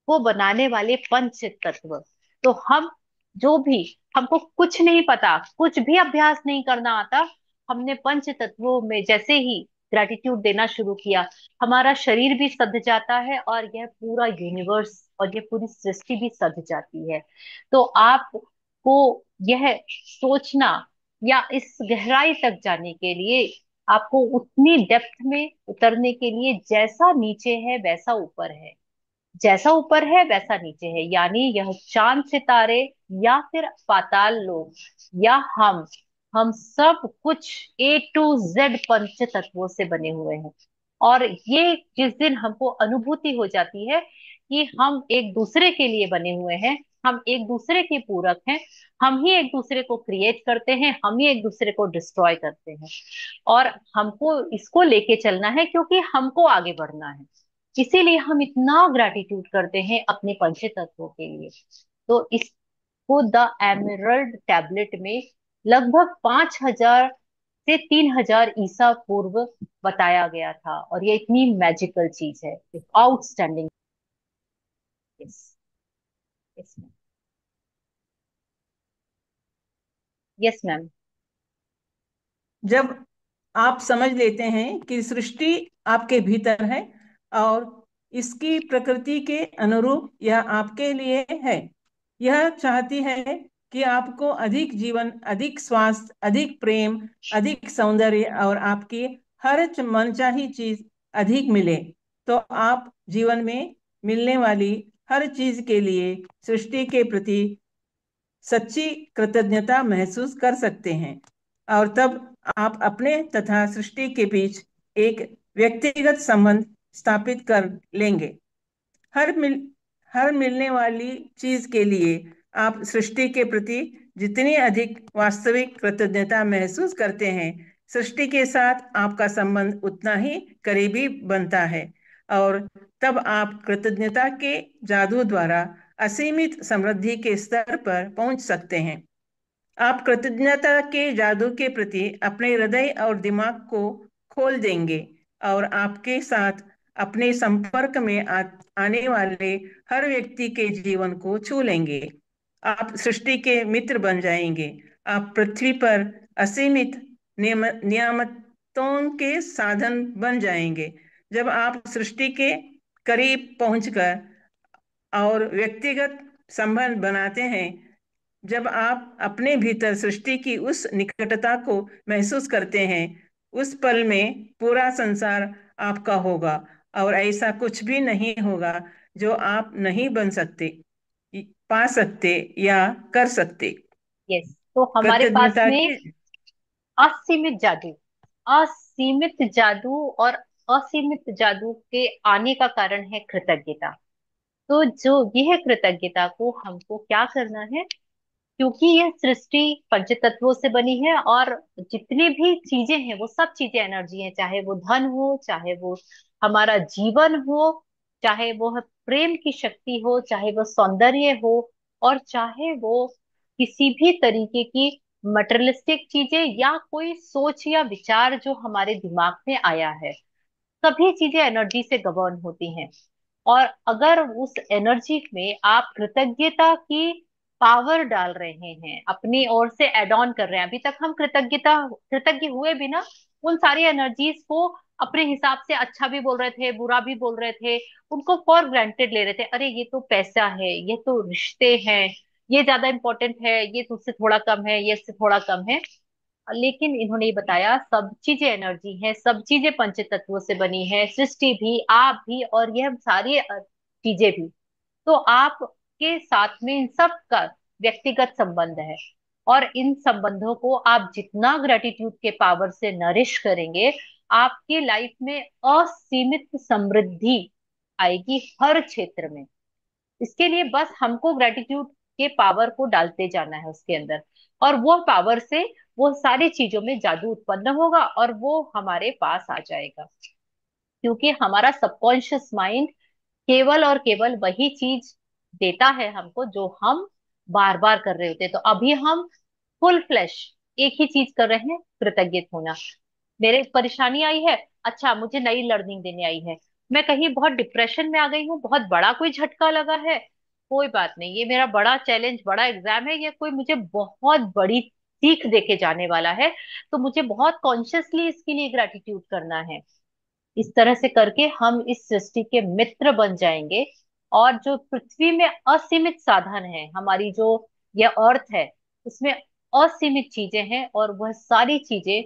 को बनाने वाले पंच तत्व। तो हम जो भी, हमको कुछ नहीं पता, कुछ भी अभ्यास नहीं करना आता, हमने पंच तत्वों में जैसे ही ग्रेटिट्यूड देना शुरू किया, हमारा शरीर भी सध जाता है और यह पूरा यूनिवर्स और यह पूरी सृष्टि भी सध जाती है। तो आपको यह सोचना या इस गहराई तक जाने के लिए, आपको उतनी डेप्थ में उतरने के लिए, जैसा नीचे है वैसा ऊपर है, जैसा ऊपर है वैसा नीचे है, यानी यह चांद सितारे या फिर पाताल लोक या हम सब कुछ A to Z पंच तत्वों से बने हुए हैं। और ये जिस दिन हमको अनुभूति हो जाती है कि हम एक दूसरे के लिए बने हुए हैं, हम एक दूसरे के पूरक हैं, हम ही एक दूसरे को क्रिएट करते हैं, हम ही एक दूसरे को डिस्ट्रॉय करते हैं, और हमको इसको लेके चलना है क्योंकि हमको आगे बढ़ना है। इसीलिए हम इतना ग्रेटिट्यूड करते हैं अपने पंच तत्वों के लिए। तो इसको द एमरल्ड टैबलेट में लगभग 5,000 से 3,000 ईसा पूर्व बताया गया था, और ये इतनी मैजिकल चीज है, outstanding. Yes. Yes ma'am. Yes ma'am. जब आप समझ लेते हैं कि सृष्टि आपके भीतर है, और इसकी प्रकृति के अनुरूप यह आपके लिए है, यह चाहती है कि आपको अधिक जीवन, अधिक स्वास्थ्य, अधिक प्रेम, अधिक सौंदर्य, और आपकी हर मनचाही चीज अधिक मिले, तो आप जीवन में मिलने वाली हर चीज के लिए सृष्टि के प्रति सच्ची कृतज्ञता महसूस कर सकते हैं। और तब आप अपने तथा सृष्टि के बीच एक व्यक्तिगत संबंध स्थापित कर लेंगे। हर मिल हर मिलने वाली चीज के लिए आप सृष्टि के प्रति जितनी अधिक वास्तविक कृतज्ञता महसूस करते हैं, सृष्टि के साथ आपका संबंध उतना ही करीबी बनता है। और तब आप कृतज्ञता के जादू द्वारा असीमित समृद्धि के स्तर पर पहुंच सकते हैं। आप कृतज्ञता के जादू के प्रति अपने हृदय और दिमाग को खोल देंगे, और आपके साथ अपने संपर्क में आने वाले हर व्यक्ति के जीवन को छू लेंगे। आप सृष्टि के मित्र बन जाएंगे। आप पृथ्वी पर असीमित नियामतों के साधन बन जाएंगे। जब आप सृष्टि के करीब पहुंचकर और व्यक्तिगत संबंध बनाते हैं, जब आप अपने भीतर सृष्टि की उस निकटता को महसूस करते हैं, उस पल में पूरा संसार आपका होगा, और ऐसा कुछ भी नहीं होगा जो आप नहीं बन सकते, पा सकते या कर सकते। यस। तो हमारे पास कृतज्ञता में की। असीमित जादू, असीमित जादू, और असीमित जादू के आने का कारण है कृतज्ञता। तो जो यह कृतज्ञता को हमको क्या करना है, क्योंकि यह सृष्टि पंच तत्वों से बनी है, और जितनी भी चीजें हैं वो सब चीजें एनर्जी है, चाहे वो धन हो, चाहे वो हमारा जीवन हो, चाहे वो प्रेम की शक्ति हो, चाहे वो सौंदर्य हो, और चाहे वो किसी भी तरीके की मटेरियलिस्टिक चीजें या कोई सोच या विचार जो हमारे दिमाग में आया है, सभी चीजें एनर्जी से गवर्न होती हैं। और अगर उस एनर्जी में आप कृतज्ञता की पावर डाल रहे हैं, अपनी ओर से एड ऑन कर रहे हैं, अभी तक हम कृतज्ञ हुए भी ना, उन सारी एनर्जीज को अपने हिसाब से अच्छा भी बोल रहे थे, बुरा भी बोल रहे थे, उनको फॉर ग्रांटेड ले रहे थे, अरे ये तो पैसा है, ये तो रिश्ते हैं, ये ज्यादा इंपॉर्टेंट है, ये तुझसे थोड़ा कम है, ये इससे थोड़ा कम है। लेकिन इन्होंने ये बताया सब चीजें एनर्जी है, सब चीजें पंच तत्वों से बनी है, सृष्टि भी, आप भी, और यह सारी चीजें भी। तो आपके साथ में इन सब का व्यक्तिगत संबंध है, और इन संबंधों को आप जितना ग्रेटिट्यूड के पावर से नरिश करेंगे, आपकी लाइफ में असीमित समृद्धि आएगी हर क्षेत्र में। इसके लिए बस हमको ग्रेटिट्यूड के पावर को डालते जाना है उसके अंदर, और वो पावर से वो सारी चीजों में जादू उत्पन्न होगा और वो हमारे पास आ जाएगा। क्योंकि हमारा सबकॉन्शियस माइंड केवल और केवल वही चीज देता है हमको जो हम बार बार कर रहे होते हैं। तो अभी हम फुल फ्लैश एक ही चीज कर रहे हैं, कृतज्ञ होना। मेरे परेशानी आई है, अच्छा मुझे नई लर्निंग देने आई है, मैं कहीं बहुत डिप्रेशन में आ गई हूँ, बहुत बड़ा कोई झटका लगा है, कोई बात नहीं, ये मेरा बड़ा चैलेंज, बड़ा एग्जाम है, ये कोई मुझे बहुत बड़ी सीख देके जाने वाला है, तो मुझे बहुत कॉन्शियसली इसके लिए ग्रेटिट्यूड करना है। इस तरह से करके हम इस सृष्टि के मित्र बन जाएंगे। और जो पृथ्वी में असीमित साधन है, हमारी जो यह अर्थ है, उसमें असीमित चीजें हैं, और वह सारी चीजें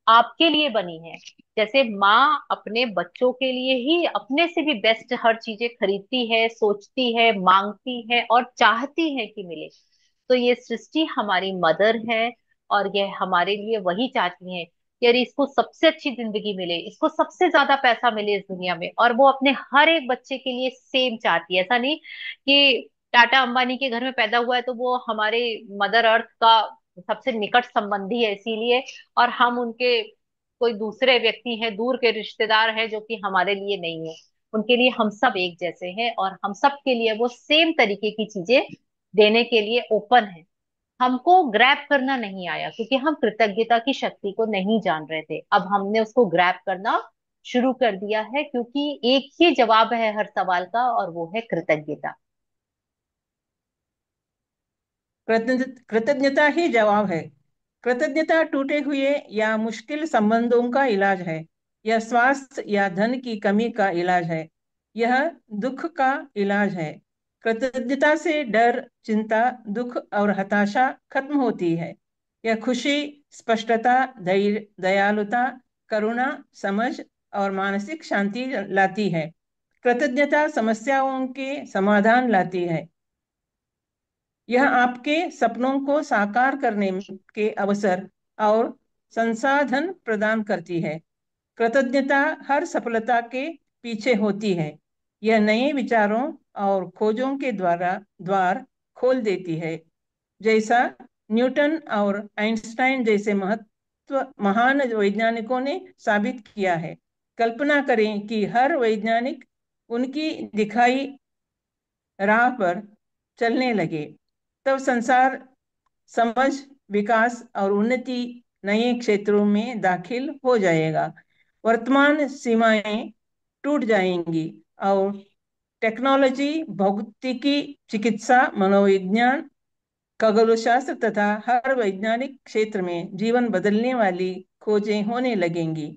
आपके लिए बनी हैं। जैसे माँ अपने बच्चों के लिए ही अपने से भी बेस्ट हर चीजें खरीदती है, सोचती है, मांगती है और चाहती है कि मिले। तो ये सृष्टि हमारी मदर है, और यह हमारे लिए वही चाहती है कि अरे इसको सबसे अच्छी जिंदगी मिले, इसको सबसे ज्यादा पैसा मिले इस दुनिया में, और वो अपने हर एक बच्चे के लिए सेम चाहती है। ऐसा नहीं कि टाटा अंबानी के घर में पैदा हुआ है तो वो हमारे मदर अर्थ का सबसे निकट संबंधी है इसीलिए, और हम उनके कोई दूसरे व्यक्ति हैं, दूर के रिश्तेदार हैं जो कि हमारे लिए नहीं है। उनके लिए हम सब एक जैसे हैं, और हम सब के लिए वो सेम तरीके की चीजें देने के लिए ओपन है। हमको ग्रैब करना नहीं आया क्योंकि हम कृतज्ञता की शक्ति को नहीं जान रहे थे, अब हमने उसको ग्रैब करना शुरू कर दिया है, क्योंकि एक ही जवाब है हर सवाल का, और वो है कृतज्ञता। कृतज्ञता ही जवाब है। कृतज्ञता टूटे हुए या मुश्किल संबंधों का इलाज है। यह स्वास्थ्य या धन की कमी का इलाज है। यह दुख का इलाज है। कृतज्ञता से डर, चिंता, दुख और हताशा खत्म होती है। यह खुशी, स्पष्टता, धैर्य, दयालुता, करुणा, समझ और मानसिक शांति लाती है। कृतज्ञता समस्याओं के समाधान लाती है। यह आपके सपनों को साकार करने के अवसर और संसाधन प्रदान करती है। कृतज्ञता हर सफलता के पीछे होती है। यह नए विचारों और खोजों के द्वारा द्वार खोल देती है। जैसा न्यूटन और आइंस्टाइन जैसे महान वैज्ञानिकों ने साबित किया है। कल्पना करें कि हर वैज्ञानिक उनकी दिखाई राह पर चलने लगे, तब संसार समझ, विकास और उन्नति नए क्षेत्रों में दाखिल हो जाएगा। वर्तमान सीमाएं टूट जाएंगी और टेक्नोलॉजी, भौतिकी, चिकित्सा, मनोविज्ञान, खगोलशास्त्र तथा हर वैज्ञानिक क्षेत्र में जीवन बदलने वाली खोजें होने लगेंगी।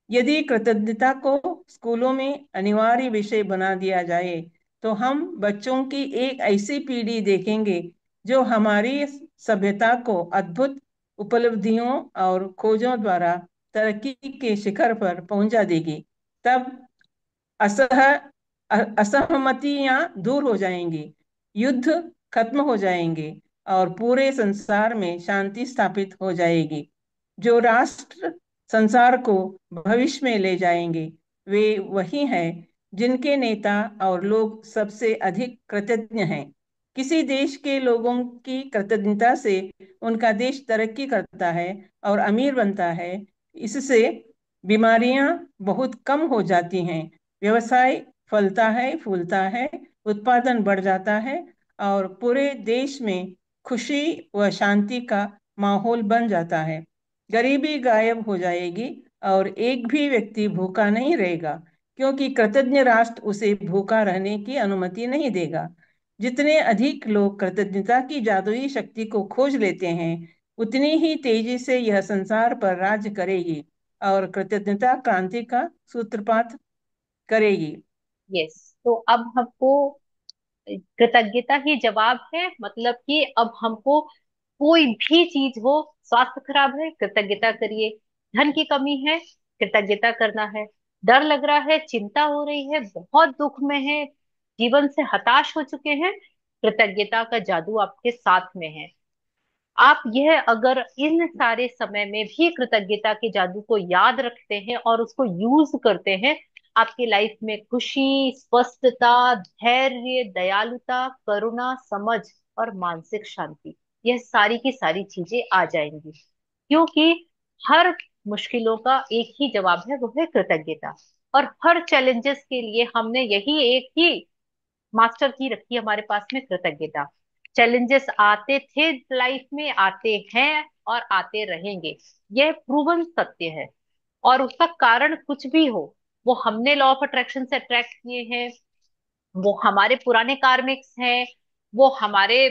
यदि कृतज्ञता को स्कूलों में अनिवार्य विषय बना दिया जाए, तो हम बच्चों की एक ऐसी पीढ़ी देखेंगे जो हमारी सभ्यता को अद्भुत उपलब्धियों और खोजों द्वारा तरक्की के शिखर पर पहुंचा देगी। तब असह असहमतियां दूर हो जाएंगी, युद्ध खत्म हो जाएंगे और पूरे संसार में शांति स्थापित हो जाएगी। जो राष्ट्र संसार को भविष्य में ले जाएंगे। वे वही हैं जिनके नेता और लोग सबसे अधिक कृतज्ञ हैं। किसी देश के लोगों की कृतज्ञता से उनका देश तरक्की करता है और अमीर बनता है। इससे बीमारियां बहुत कम हो जाती हैं, व्यवसाय फलता है, फूलता है, उत्पादन बढ़ जाता है और पूरे देश में खुशी व शांति का माहौल बन जाता है। गरीबी गायब हो जाएगी और एक भी व्यक्ति भूखा नहीं रहेगा, क्योंकि कृतज्ञ राष्ट्र उसे भूखा रहने की अनुमति नहीं देगा। जितने अधिक लोग कृतज्ञता की जादुई शक्ति को खोज लेते हैं, उतनी ही तेजी से यह संसार पर राज्य करेगी और कृतज्ञता क्रांति का सूत्रपात करेगी। यस, तो अब हमको कृतज्ञता ही जवाब है। मतलब कि अब हमको कोई भी चीज हो, स्वास्थ्य खराब है कृतज्ञता करिए, धन की कमी है कृतज्ञता करना है, डर लग रहा है, चिंता हो रही है, बहुत दुख में है, जीवन से हताश हो चुके हैं, कृतज्ञता का जादू आपके साथ में है। आप यह अगर इन सारे समय में भी कृतज्ञता के जादू को याद रखते हैं और उसको यूज करते हैं, आपकी लाइफ में खुशी, स्पष्टता, धैर्य, दयालुता, करुणा, समझ और मानसिक शांति, यह सारी की सारी चीजें आ जाएंगी। क्योंकि हर मुश्किलों का एक ही जवाब है, वो है कृतज्ञता। और हर चैलेंजेस के लिए हमने यही एक ही मास्टर की रखी है हमारे पास में, कृतज्ञता। चैलेंजेस आते थे लाइफ में, आते हैं और आते रहेंगे, यह प्रूवन सत्य है। और उसका कारण कुछ भी हो, वो हमने लॉ ऑफ अट्रैक्शन से अट्रैक्ट किए हैं, वो हमारे पुराने कार्मिक्स हैं, वो हमारे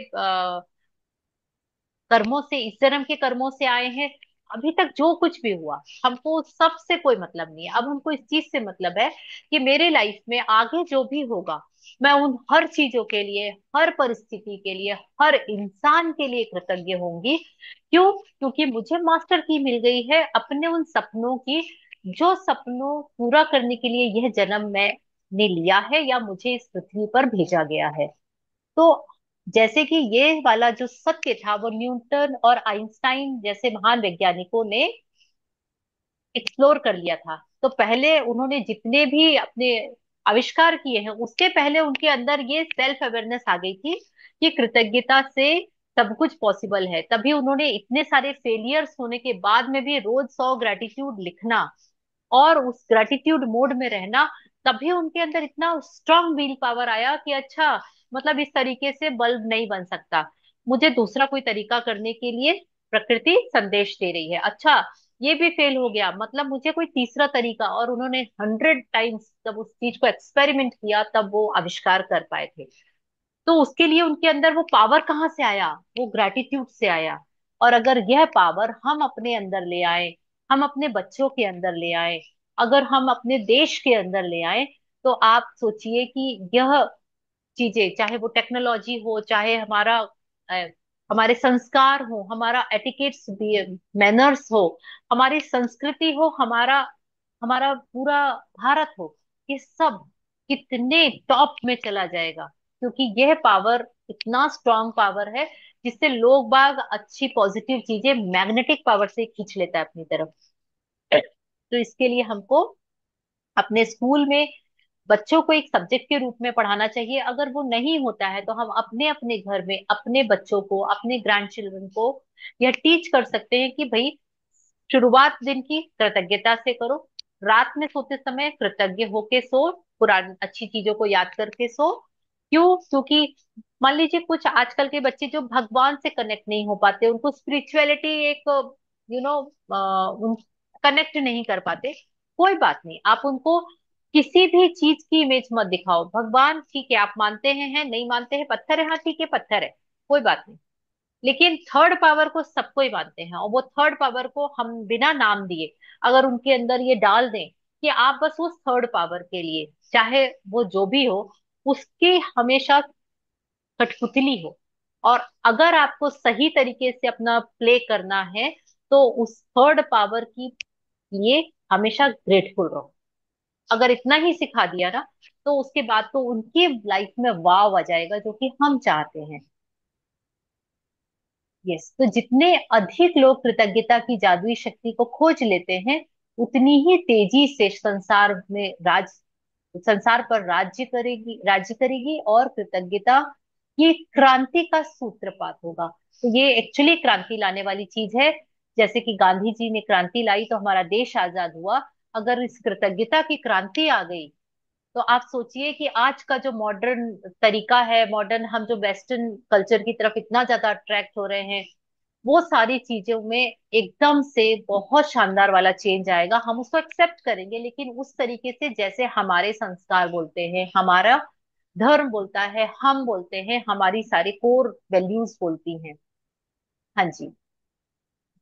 कर्मों से, इस जन्म के कर्मों से आए हैं। अभी तक जो कुछ भी हुआ, हमको उस सब से कोई मतलब नहीं है। अब हमको इस चीज से मतलब है कि मेरे लाइफ में आगे जो भी होगा, मैं उन हर चीजों के लिए, हर परिस्थिति के लिए, हर इंसान के लिए कृतज्ञ होंगी। क्यों? क्योंकि मुझे मास्टर की मिल गई है अपने उन सपनों की, जो सपनों पूरा करने के लिए यह जन्म मैंने लिया है या मुझे इस पृथ्वी पर भेजा गया है। तो जैसे कि ये वाला जो सत्य था, वो न्यूटन और आइंस्टाइन जैसे महान वैज्ञानिकों ने एक्सप्लोर कर लिया था। तो पहले उन्होंने जितने भी अपने आविष्कार किए हैं, उसके पहले उनके अंदर ये सेल्फ अवेयरनेस आ गई थी कि कृतज्ञता से सब कुछ पॉसिबल है। तभी उन्होंने इतने सारे फेलियर्स होने के बाद में भी रोज 100 ग्रेटिट्यूड लिखना और उस ग्रेटिट्यूड मोड में रहना, तभी उनके अंदर इतना स्ट्रांग विल पावर आया कि अच्छा, मतलब इस तरीके से बल्ब नहीं बन सकता, मुझे दूसरा कोई तरीका करने के लिए प्रकृति संदेश दे रही है। अच्छा, ये भी फेल हो गया, मतलब मुझे कोई तीसरा तरीका। और उन्होंने 100 टाइम्स जब उस चीज को एक्सपेरिमेंट किया, तब वो आविष्कार कर पाए थे। तो उसके लिए उनके अंदर वो पावर कहाँ से आया? वो ग्रेटिट्यूड से आया। और अगर यह पावर हम अपने अंदर ले आए, हम अपने बच्चों के अंदर ले आए, अगर हम अपने देश के अंदर ले आए, तो आप सोचिए कि यह चीजें, चाहे वो टेक्नोलॉजी हो, चाहे अ, हमारे संस्कार हो, हमारा एटिकेट्स, मैनर्स हो, हमारी संस्कृति हो, हमारा हमारा पूरा भारत हो, ये सब कितने टॉप में चला जाएगा। क्योंकि यह पावर इतना स्ट्रांग पावर है, जिससे लोग बाग अच्छी पॉजिटिव चीजें मैग्नेटिक पावर से खींच लेता है अपनी तरफ। तो इसके लिए हमको अपने स्कूल में बच्चों को एक सब्जेक्ट के रूप में पढ़ाना चाहिए। अगर वो नहीं होता है, तो हम अपने अपने घर में अपने बच्चों को, अपने ग्रैंड चिल्ड्रन को यह टीच कर सकते हैं कि भाई, शुरुआत दिन की कृतज्ञता से करो, रात में सोते समय कृतज्ञ होके सो, पुरानी अच्छी चीजों को याद करके सो। क्यों? क्योंकि मान लीजिए कुछ आजकल के बच्चे जो भगवान से कनेक्ट नहीं हो पाते, उनको स्पिरिचुअलिटी एक यू नो कनेक्ट नहीं कर पाते, कोई बात नहीं, आप उनको किसी भी चीज की इमेज मत दिखाओ। भगवान ठीक है, आप मानते हैं नहीं मानते हैं, पत्थर है, हाँ ठीक है पत्थर है, कोई बात नहीं। लेकिन थर्ड पावर को सबको ही मानते हैं, और वो थर्ड पावर को हम बिना नाम दिए अगर उनके अंदर ये डाल दें कि आप बस उस थर्ड पावर के लिए, चाहे वो जो भी हो, उसकी हमेशा कठपुतली हो। और अगर आपको सही तरीके से अपना प्ले करना है, तो उस थर्ड पावर की लिए हमेशा ग्रेटफुल रहो। अगर इतना ही सिखा दिया ना, तो उसके बाद तो उनकी लाइफ में वाव आ जाएगा, जो कि हम चाहते हैं। यस, तो जितने अधिक लोग कृतज्ञता की जादुई शक्ति को खोज लेते हैं, उतनी ही तेजी से संसार पर राज्य करेगी और कृतज्ञता की क्रांति का सूत्रपात होगा। तो ये एक्चुअली क्रांति लाने वाली चीज है। जैसे कि गांधी जी ने क्रांति लाई तो हमारा देश आजाद हुआ, अगर इस कृतज्ञता की क्रांति आ गई तो आप सोचिए कि आज का जो मॉडर्न तरीका है, मॉडर्न हम जो वेस्टर्न कल्चर की तरफ इतना ज्यादा अट्रैक्ट हो रहे हैं, वो सारी चीजों में एकदम से बहुत शानदार वाला चेंज आएगा। हम उसको एक्सेप्ट करेंगे, लेकिन उस तरीके से जैसे हमारे संस्कार बोलते हैं, हमारा धर्म बोलता है, हम बोलते हैं, हमारी सारी कोर वैल्यूज बोलती हैं। हाँ जी,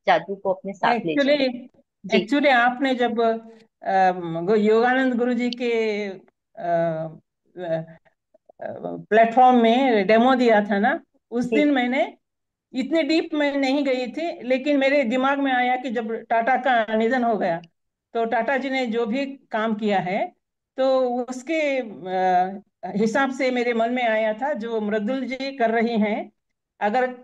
जादू को अपने साथ ले एक्चुअली जाए। जी। एक्चुअली आपने जब योगानंद गुरु जी के प्लेटफॉर्म में डेमो दिया था ना, उस जी। दिन मैंने इतने डीप में नहीं गई थी, लेकिन मेरे दिमाग में आया कि जब टाटा का निधन हो गया, तो टाटा जी ने जो भी काम किया है, तो उसके हिसाब से मेरे मन में आया था जो मृदुल जी कर रही हैं, अगर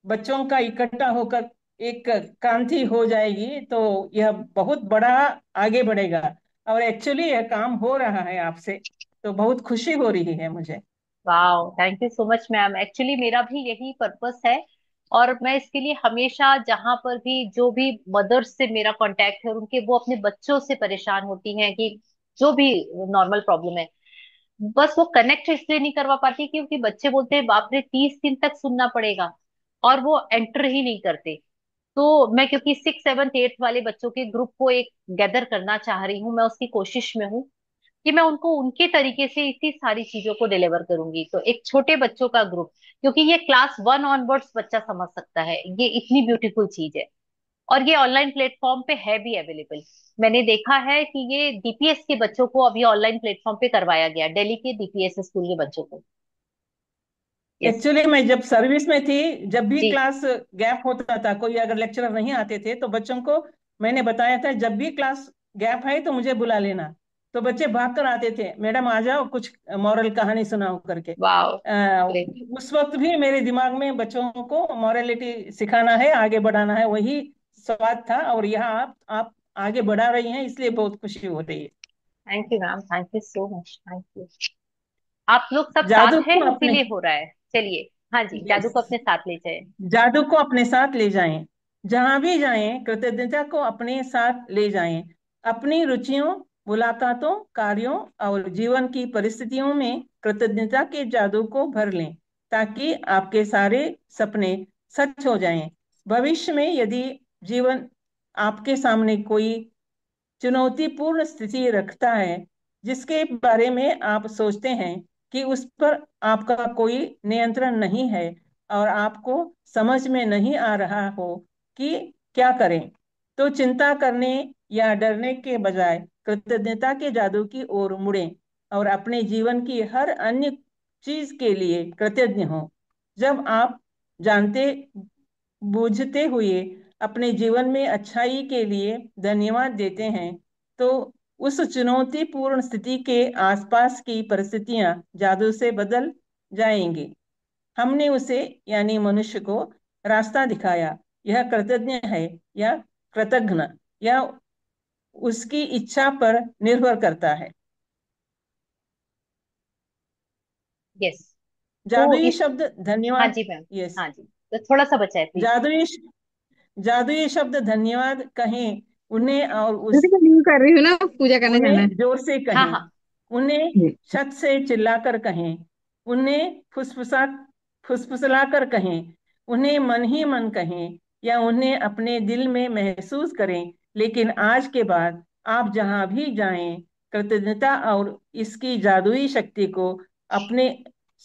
बच्चों का इकट्ठा होकर एक क्रांति हो जाएगी तो यह बहुत बड़ा आगे बढ़ेगा। और एक्चुअली यह काम हो रहा है आपसे, तो बहुत खुशी हो रही है मुझे। वाह, thank you so much ma'am. Actually मेरा भी यही पर्पस है, और मैं इसके लिए हमेशा जहां पर भी जो भी मदर्स से मेरा कांटेक्ट है, और उनके वो अपने बच्चों से परेशान होती हैं कि जो भी नॉर्मल प्रॉब्लम है, बस वो कनेक्ट इसलिए नहीं करवा पाती क्योंकि बच्चे बोलते हैं बाप रे 30 दिन तक सुनना पड़ेगा, और वो एंटर ही नहीं करते। तो मैं क्योंकि 6, 7, 8 वाले बच्चों के ग्रुप को एक गैदर करना चाह रही हूँ, मैं उसकी कोशिश में हूँ कि मैं उनको उनके तरीके से इतनी सारी चीजों को डिलीवर करूंगी। तो एक छोटे बच्चों का ग्रुप, क्योंकि ये क्लास 1 ऑनवर्ड्स बच्चा समझ सकता है, ये इतनी ब्यूटीफुल चीज है, और ये ऑनलाइन प्लेटफॉर्म पे है भी अवेलेबल। मैंने देखा है कि ये डीपीएस के बच्चों को अभी ऑनलाइन प्लेटफॉर्म पे करवाया गया, दिल्ली के डीपीएस स्कूल के बच्चों को। यस। एक्चुअली मैं जब सर्विस में थी, जब भी जी। क्लास गैप होता था, कोई अगर लेक्चरर नहीं आते थे, तो बच्चों को मैंने बताया था जब भी क्लास गैप है तो मुझे बुला लेना। तो बच्चे भाग कर आते थे, मैडम आ जाओ कुछ मॉरल कहानी सुनाओ करके। वाह। अ, ग्रेट। उस वक्त भी मेरे दिमाग में बच्चों को मॉरलिटी सिखाना है, आगे बढ़ाना है, वही स्वाद था। और यहाँ आप आगे बढ़ा रही हैं, इसलिए बहुत खुशी हो रही है। Thank you ma'am, thank you so much, thank you. आप लोग सब जादू साथ हैं को अपने इसीलिए हो रहा है। चलिए, हाँ जी, जादू यस, को अपने साथ ले जाए। जादू को अपने साथ ले जाएं। जहां भी जाएं, कृतज्ञता को अपने साथ ले जाएं। अपनी रुचियों, मुलाकातों, कार्यों और जीवन की परिस्थितियों में कृतज्ञता के जादू को भर लें, ताकि आपके सारे सपने सच हो जाएं। भविष्य में यदि जीवन आपके सामने कोई चुनौतीपूर्ण स्थिति रखता है, जिसके बारे में आप सोचते हैं कि उस पर आपका कोई नियंत्रण नहीं है, और आपको समझ में नहीं आ रहा हो कि क्या करें, तो चिंता करने या डरने के बजाय कृतज्ञता के जादू की ओर मुड़ें और अपने जीवन की हर अन्य चीज के लिए कृतज्ञ हों। जब आप जानते बूझते हुए अपने जीवन में अच्छाई के लिए धन्यवाद देते हैं, तो उस चुनौतीपूर्ण स्थिति के आसपास की परिस्थितियां जादू से बदल जाएंगी। हमने उसे, यानी मनुष्य को, रास्ता दिखाया। यह कृतज्ञ है या कृतघ्न, या उसकी इच्छा पर निर्भर करता है। यस। तो जादुई इस, शब्द हाँ धन्यवाद। जी मैम। यस। हाँ जी, तो थोड़ा सा बचा है प्लीज। जादुई जादुई शब्द धन्यवाद कहें उन्हें, और जैसे उस कि न्यू कर रही हूँ ना, पूजा करने जाना उन्हें है। जोर से हाँ कहें, हाँ। उन्हें जी। छत से चिल्लाकर कहें, उन्हें फुसफुसलाकर कहें, उन्हें मन ही मन कहें, या उन्हें अपने दिल में महसूस करें। लेकिन आज के बाद आप जहां भी जाएं, कृतज्ञता और इसकी जादुई शक्ति को अपने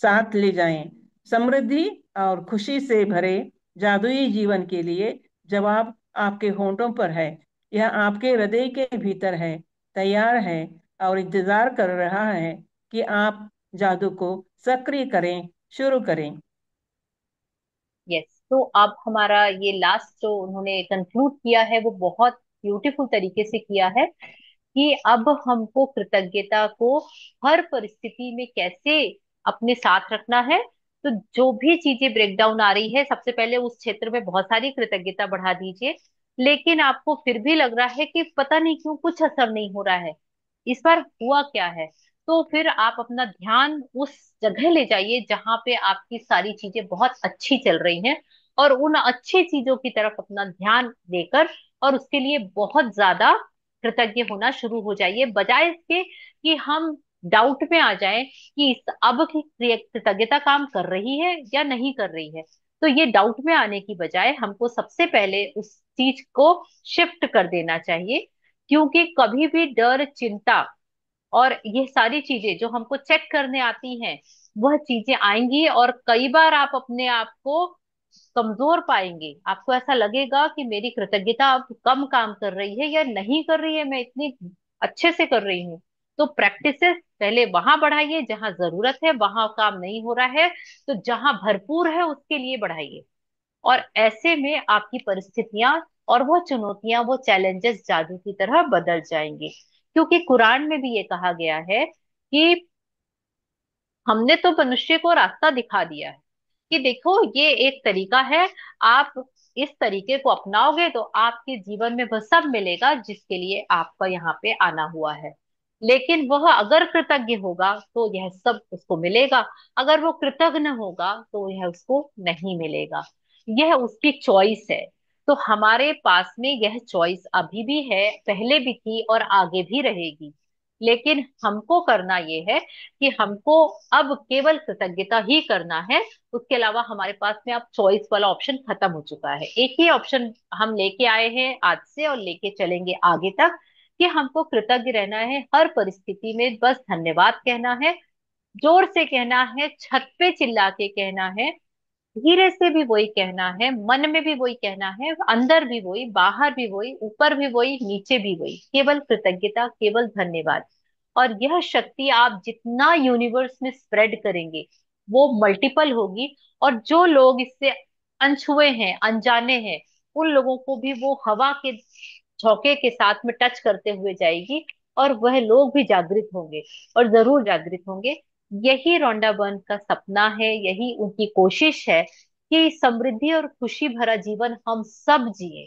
साथ ले जाएं। समृद्धि और खुशी से भरे जादुई जीवन के लिए जवाब आपके होंठों पर है। यह आपके हृदय के भीतर है, तैयार है, और इंतजार कर रहा है कि आप जादू को सक्रिय करें, शुरू करें। यस, तो अब हमारा ये लास्ट जो उन्होंने कंक्लूड किया है वो बहुत ब्यूटीफुल तरीके से किया है, कि अब हमको कृतज्ञता को हर परिस्थिति में कैसे अपने साथ रखना है, तो जो भी चीजें ब्रेक डाउन आ रही है, सबसे पहले उस क्षेत्र में बहुत सारी कृतज्ञता बढ़ा दीजिए। लेकिन आपको फिर भी लग रहा है कि पता नहीं क्यों कुछ असर नहीं हो रहा है, इस बार हुआ क्या है, तो फिर आप अपना ध्यान उस जगह ले जाइए जहां पे आपकी सारी चीजें बहुत अच्छी चल रही हैं, और उन अच्छी चीजों की तरफ अपना ध्यान देकर और उसके लिए बहुत ज्यादा कृतज्ञ होना शुरू हो जाइए, बजाय इसके कि हम डाउट में आ जाएं कि इस अब की कृतज्ञता काम कर रही है या नहीं कर रही है। तो ये डाउट में आने की बजाय हमको सबसे पहले उस चीज को शिफ्ट कर देना चाहिए, क्योंकि कभी भी डर, चिंता और ये सारी चीजें जो हमको चेक करने आती हैं, वह चीजें आएंगी और कई बार आप अपने आप को कमजोर पाएंगे। आपको ऐसा लगेगा कि मेरी कृतज्ञता अब कम काम कर रही है या नहीं कर रही है, मैं इतनी अच्छे से कर रही हूँ। तो प्रैक्टिसेस पहले वहां बढ़ाइए जहां जरूरत है, वहां काम नहीं हो रहा है तो जहां भरपूर है उसके लिए बढ़ाइए। और ऐसे में आपकी परिस्थितियां और वो चुनौतियां, वो चैलेंजेस जादू की तरह बदल जाएंगे। क्योंकि कुरान में भी ये कहा गया है कि हमने तो मनुष्य को रास्ता दिखा दिया है कि देखो ये एक तरीका है, आप इस तरीके को अपनाओगे तो आपके जीवन में वह सब मिलेगा जिसके लिए आपका यहाँ पे आना हुआ है। लेकिन वह अगर कृतज्ञ होगा तो यह सब उसको मिलेगा, अगर वो कृतज्ञ होगा तो यह उसको नहीं मिलेगा। यह उसकी चॉइस है। तो हमारे पास में यह चॉइस अभी भी है, पहले भी थी और आगे भी रहेगी। लेकिन हमको करना ये है कि हमको अब केवल कृतज्ञता ही करना है। उसके अलावा हमारे पास में अब चॉइस वाला ऑप्शन खत्म हो चुका है। एक ही ऑप्शन हम लेके आए हैं आज से और लेके चलेंगे आगे तक, कि हमको कृतज्ञ रहना है हर परिस्थिति में, बस धन्यवाद कहना है, जोर से कहना है, छत पे चिल्ला के कहना है, धीरे से भी वही कहना है, मन में भी वही कहना है, अंदर भी वही, बाहर भी वही, ऊपर भी वही, नीचे भी वही, केवल कृतज्ञता, केवल धन्यवाद। और यह शक्ति आप जितना यूनिवर्स में स्प्रेड करेंगे वो मल्टीपल होगी। और जो लोग इससे अनछुए हैं, अनजाने हैं, उन लोगों को भी वो हवा के झोंके के साथ में टच करते हुए जाएगी, और वह लोग भी जागृत होंगे, और जरूर जागृत होंगे। यही रोंडा बर्न का सपना है, यही उनकी कोशिश है कि समृद्धि और खुशी भरा जीवन हम सब जिए।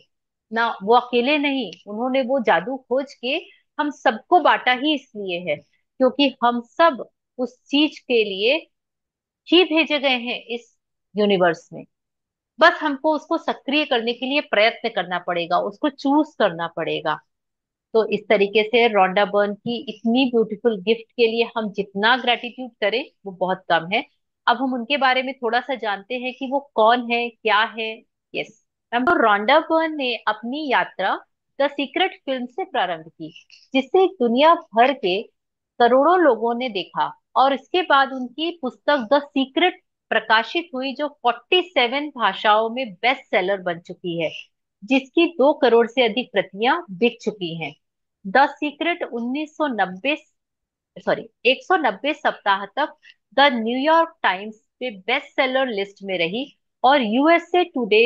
ना वो अकेले नहीं, उन्होंने वो जादू खोज के हम सबको बांटा ही इसलिए है क्योंकि हम सब उस चीज के लिए ही भेजे गए हैं इस यूनिवर्स में। बस हमको उसको सक्रिय करने के लिए प्रयत्न करना पड़ेगा, उसको चूज करना पड़ेगा। तो इस तरीके से रोंडा बर्न की इतनी ब्यूटीफुल गिफ्ट के लिए हम जितना ग्रेटिट्यूड करें वो बहुत कम है। अब हम उनके बारे में थोड़ा सा जानते हैं कि वो कौन है, क्या है। यस, तो रोंडा बर्न ने अपनी यात्रा द सीक्रेट फिल्म से प्रारंभ की, जिसे दुनिया भर के करोड़ों लोगों ने देखा। और इसके बाद उनकी पुस्तक द सीक्रेट प्रकाशित हुई, जो 47 भाषाओं में बेस्ट सेलर बन चुकी है, जिसकी 2 करोड़ से अधिक प्रतियां बिक चुकी हैं। द सीक्रेट 1990, सॉरी 190 सप्ताह तक द न्यूयॉर्क टाइम्स पे बेस्ट सेलर लिस्ट में रही, और यूएसए टुडे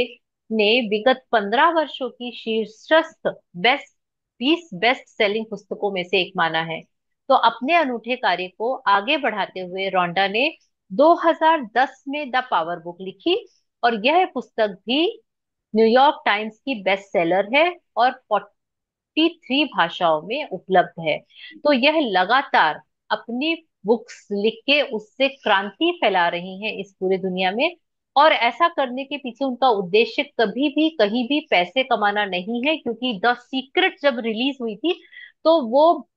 ने विगत 15 वर्षों की शीर्षस्थ बेस्ट 20 बेस्ट सेलिंग पुस्तकों में से एक माना है। तो अपने अनूठे कार्य को आगे बढ़ाते हुए रोंडा ने 2010 में द पावर बुक लिखी, और यह पुस्तक भी न्यूयॉर्क टाइम्स की बेस्ट सेलर है और 43 भाषाओं में उपलब्ध है। तो यह लगातार अपनी बुक्स लिख के उससे क्रांति फैला रही हैं इस पूरी दुनिया में। और ऐसा करने के पीछे उनका उद्देश्य कभी भी कहीं भी पैसे कमाना नहीं है, क्योंकि द सीक्रेट जब रिलीज हुई थी तो वो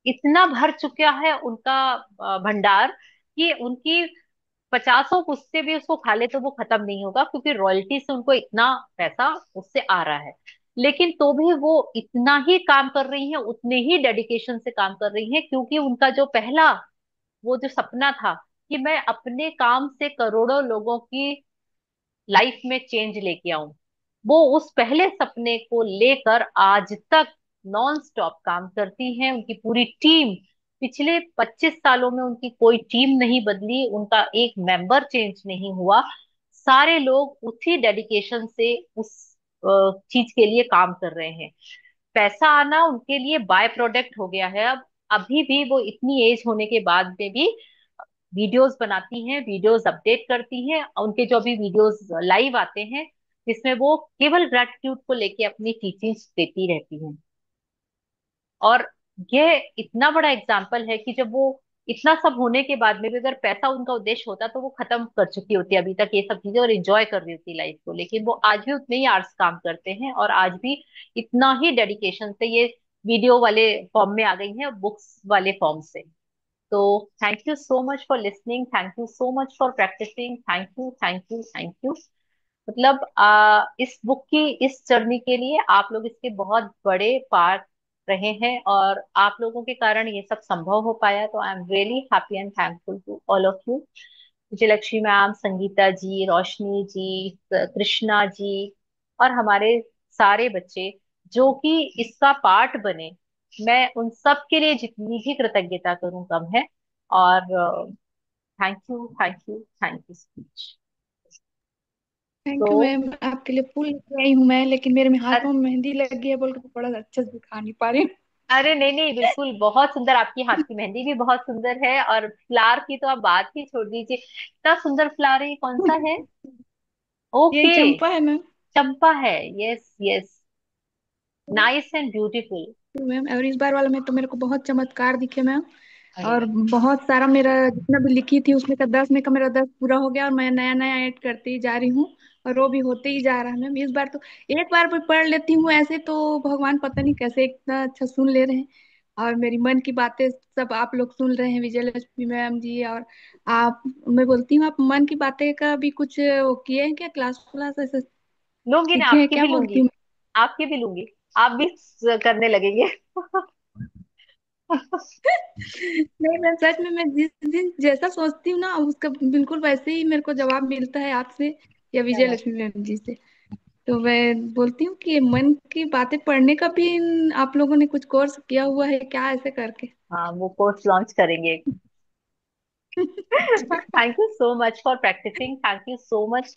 इतना भर चुका है उनका भंडार, कि उनकी 50 पुस्ते भी उसको खा ले तो वो खत्म नहीं होगा, क्योंकि रॉयल्टी से उनको इतना पैसा उससे आ रहा है। लेकिन तो भी वो इतना ही काम कर रही हैं, उतने ही डेडिकेशन से काम कर रही हैं, क्योंकि उनका जो पहला वो जो सपना था कि मैं अपने काम से करोड़ों लोगों की लाइफ में चेंज लेके आऊं, वो उस पहले सपने को लेकर आज तक नॉन स्टॉप काम करती हैं। उनकी पूरी टीम, पिछले 25 सालों में उनकी कोई टीम नहीं बदली, उनका एक मेंबर चेंज नहीं हुआ, सारे लोग उसी डेडिकेशन से उस चीज के लिए काम कर रहे हैं। पैसा आना उनके लिए बाय प्रोडक्ट हो गया है अब। अभी भी वो इतनी एज होने के बाद में भी वीडियोस बनाती हैं, वीडियोस अपडेट करती हैं, उनके जो भी वीडियोस लाइव आते हैं जिसमें वो केवल ग्रेटिट्यूड को लेके अपनी टीचिंग्स देती रहती हैं। और ये इतना बड़ा एग्जाम्पल है कि जब वो इतना सब होने के बाद में भी अगर पैसा उनका उद्देश्य होता तो वो खत्म कर चुकी होती अभी तक ये सब चीजें और एंजॉय कर रही होती लाइफ को, लेकिन वो आज भी उतने ही आर्ट्स काम करते हैं और आज भी इतना ही डेडिकेशन से ये वीडियो वाले फॉर्म में आ गई हैं, बुक्स वाले फॉर्म से। तो thank you so much for listening, thank you so much for practising, thank you thank you thank you. मतलब इस बुक की इस जर्नी के लिए आप लोग इसके बहुत बड़े पार्ट रहे हैं और आप लोगों के कारण ये सब संभव हो पाया, तो I am really happy and thankful to all of you. Vijayalakshmi ma'am, Sangeeta ji, Roshni ji, Krishna ji और हमारे सारे बच्चे जो कि इसका पार्ट बने, मैं उन सब के लिए जितनी भी कृतज्ञता करूं कम है। और thank you thank you thank you so much. Thank तो यू मैम, आपके लिए फूल लेके आई हूँ मैं, लेकिन मेरे में हाथों में मेहंदी लगी है बोल के थोड़ा अच्छे से दिखा नहीं पा रही हूँ। अरे नहीं नहीं, बिल्कुल बहुत सुंदर, आपकी हाथ की मेहंदी भी बहुत सुंदर है और फ्लावर की तो आप बात ही छोड़ दीजिए, इतना सुंदर फ्लावर है। ये कौन सा है? यही ओके, चंपा है मैम। चंपा है। Yes yes, nice and beautiful. Ma'am और इस बार वाला में तो मेरे को बहुत चमत्कार दिखे मैम। अरे और बहुत सारा मेरा जितना भी लिखी थी उसमें का 10 में का मेरा 10 पूरा हो गया और मैं नया नया ऐड करती ही जा रही हूँ। और वो भी होते ही जा रहा है मैम। इस बार तो एक बार भी पढ़ लेती हूँ ऐसे तो भगवान पता नहीं कैसे इतना अच्छा सुन ले रहे हैं। और मेरी मन की बातें सब आप लोग सुन रहे हैं, विजय लक्ष्मी मैम जी और आप। मैं बोलती हूँ आप मन की बातें का भी कुछ वो किए हैं क्या, क्लास क्लास ऐसे लूंगी ना, सीखे हैं आपकी क्या, भी बोलती लूंगी, हूँ। आपकी भी लूंगी, आप भी करने लगेंगे। नहीं मैं सच में, मैं जिस दिन जैसा सोचती हूँ ना उसका बिल्कुल वैसे ही मेरे को जवाब मिलता है आपसे या विजय चलो, लक्ष्मी मैम जी से। तो मैं बोलती हूँ कि मन की बातें पढ़ने का भी आप लोगों ने कुछ कोर्स किया हुआ है क्या, ऐसे करके। हाँ वो कोर्स लॉन्च करेंगे। Thank you so much for practising, thank you so much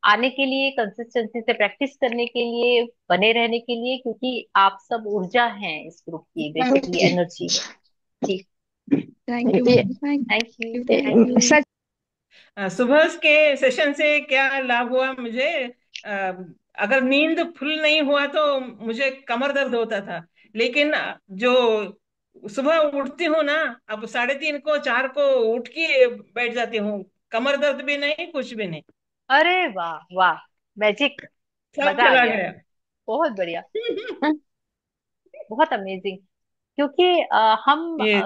आने के लिए, कंसिस्टेंसी से प्रैक्टिस करने के लिए, बने रहने के लिए, क्योंकि आप सब ऊर्जा हैं इस ग्रुप की, बेसिकली एनर्जी है। ठीक, thank you ma'am, thank thank you you, thank thank you. You. सुबह के सेशन से क्या लाभ हुआ मुझे? अ, अगर नींद फुल नहीं हुआ तो मुझे कमर दर्द होता था, लेकिन जो सुबह उठती हूँ ना, अब 3:30 को 4 को उठ के बैठ जाती हूँ, कमर दर्द भी नहीं, कुछ भी नहीं, अरे वाह वाह, मैजिक, सब मजा आ चला गया, गया। बहुत बढ़िया, बहुत अमेजिंग। क्योंकि हम ये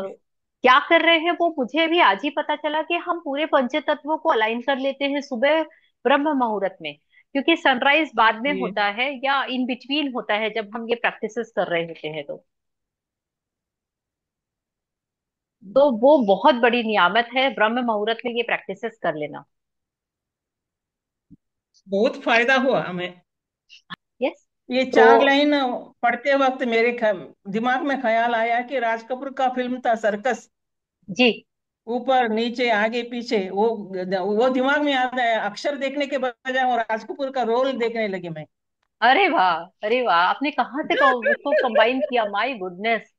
क्या कर रहे हैं वो मुझे भी आज ही पता चला कि हम पूरे पंचतत्वों को अलाइन कर लेते हैं सुबह ब्रह्म मुहूर्त में, क्योंकि सनराइज बाद में ये होता है या इन बिटवीन होता है जब हम ये प्रैक्टिसेस कर रहे होते हैं। तो वो बहुत बड़ी नियामत है ब्रह्म मुहूर्त में ये प्रैक्टिसेस कर लेना। बहुत फायदा हुआ हमें। यस। ये तो 4 लाइन पढ़ते वक्त मेरे दिमाग में ख्याल आया कि राज कपूर का फिल्म था सर्कस, जी, ऊपर नीचे आगे पीछे, वो दिमाग में याद आया, अक्षर देखने के बजाय और राज कपूर का रोल देखने लगी मैं। अरे वाह, अरे वाह, आपने कहाँ से उसको कंबाइन किया, माय गुडनेस।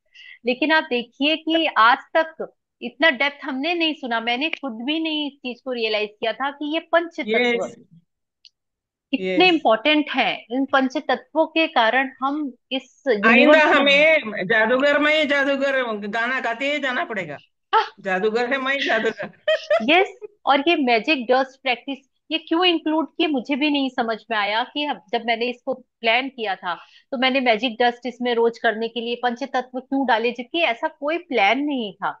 लेकिन आप देखिए कि आज तक इतना डेप्थ हमने नहीं सुना, मैंने खुद भी नहीं इस चीज को रियलाइज किया था कि ये पंच तत्व यस, इतने यस। इंपॉर्टेंट हैं। इन पंच तत्वों के कारण हम इस आइंदा यूनिवर्स में हैं। हमें जादूगर मैं जादूगर गाना गाते ही जाना पड़ेगा, जादूगर है मैं जादूगर। यस। और ये मैजिक डस्ट प्रैक्टिस ये क्यों इंक्लूड किए मुझे भी नहीं समझ में आया कि जब मैंने इसको प्लान किया था तो मैंने मैजिक डस्ट इसमें रोज करने के लिए पंच तत्व क्यों डाले, जबकि ऐसा कोई प्लान नहीं था।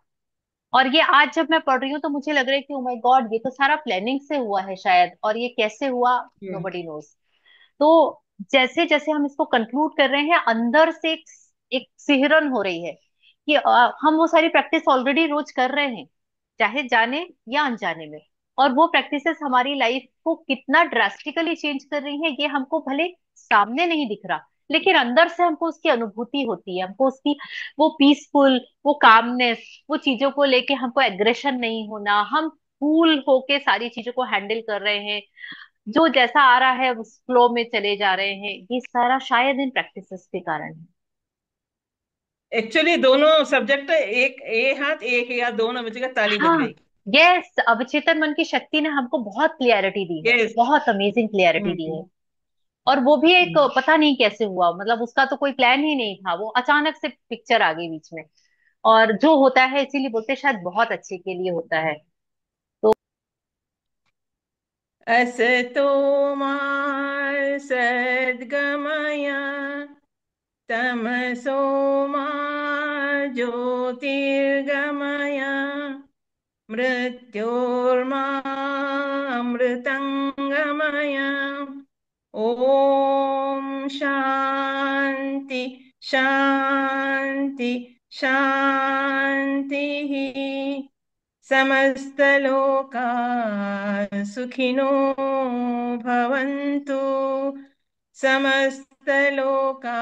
और ये आज जब मैं पढ़ रही हूँ तो मुझे लग रहा है कि ओ माय गॉड, ये तो सारा प्लानिंग से हुआ है शायद, और ये कैसे हुआ नोबडी नोज। तो जैसे जैसे हम इसको कंक्लूड कर रहे हैं अंदर से एक सिहरन हो रही है कि हम वो सारी प्रैक्टिस ऑलरेडी रोज कर रहे हैं, चाहे जाने या अनजाने में। और वो प्रैक्टिसेस हमारी लाइफ को कितना ड्रास्टिकली चेंज कर रही है ये हमको भले सामने नहीं दिख रहा, लेकिन अंदर से हमको उसकी अनुभूति होती है, हमको उसकी वो पीसफुल, वो कामनेस, वो चीजों को लेके हमको एग्रेशन नहीं होना, हम कूल होके सारी चीजों को हैंडल कर रहे हैं, जो जैसा आ रहा है उस फ्लो में चले जा रहे हैं, ये सारा शायद इन प्रैक्टिसेस के कारण है। एक्चुअली दोनों सब्जेक्ट एक, ए हाथ एक या दोनों बच्चे का ताली बन हाँ, गई। यस, अवचेतन मन की शक्ति ने हमको बहुत क्लियरिटी दी है, यस। बहुत अमेजिंग क्लियरिटी दी है। हम्म। और वो भी एक, हम्म। पता नहीं कैसे हुआ, मतलब उसका तो कोई प्लान ही नहीं था, वो अचानक से पिक्चर आ गई बीच में। और जो होता है, इसीलिए बोलते हैं, शायद बहुत अच्छे के लिए होता है। तो असतो मा सद्गमय तमसो मा ज्योतिर्गमय मृत्योर्मामृतंगमय। ओम शांति शांति शांति। समस्तलोका सुखिनो भवन्तु। समस्तलोका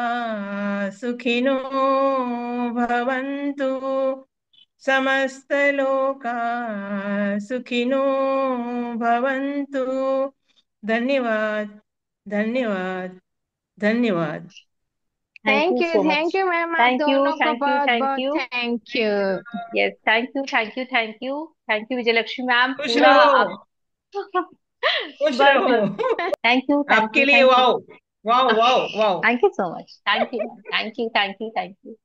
सुखिनो भवन्तु। समस्तलोका सुखिनो भवन्तु। धन्यवाद। धन्यवाद। धन्यवाद। थैंक थैंक यू मैम, आप थैंक यू दोनों को थैंक यू बहुत थैंक बहुत you. Thank you. Yes, thank you thank you thank you. Thank you Vijayalakshmi ma'am, खुश पूरा रहो। आप खुश बस रहो। बस। थैंक यू थैंक आपके यू लिए thank you. Wow. Wow wow wow. Thank you so much, thank you ma'am, thank you thank you thank you.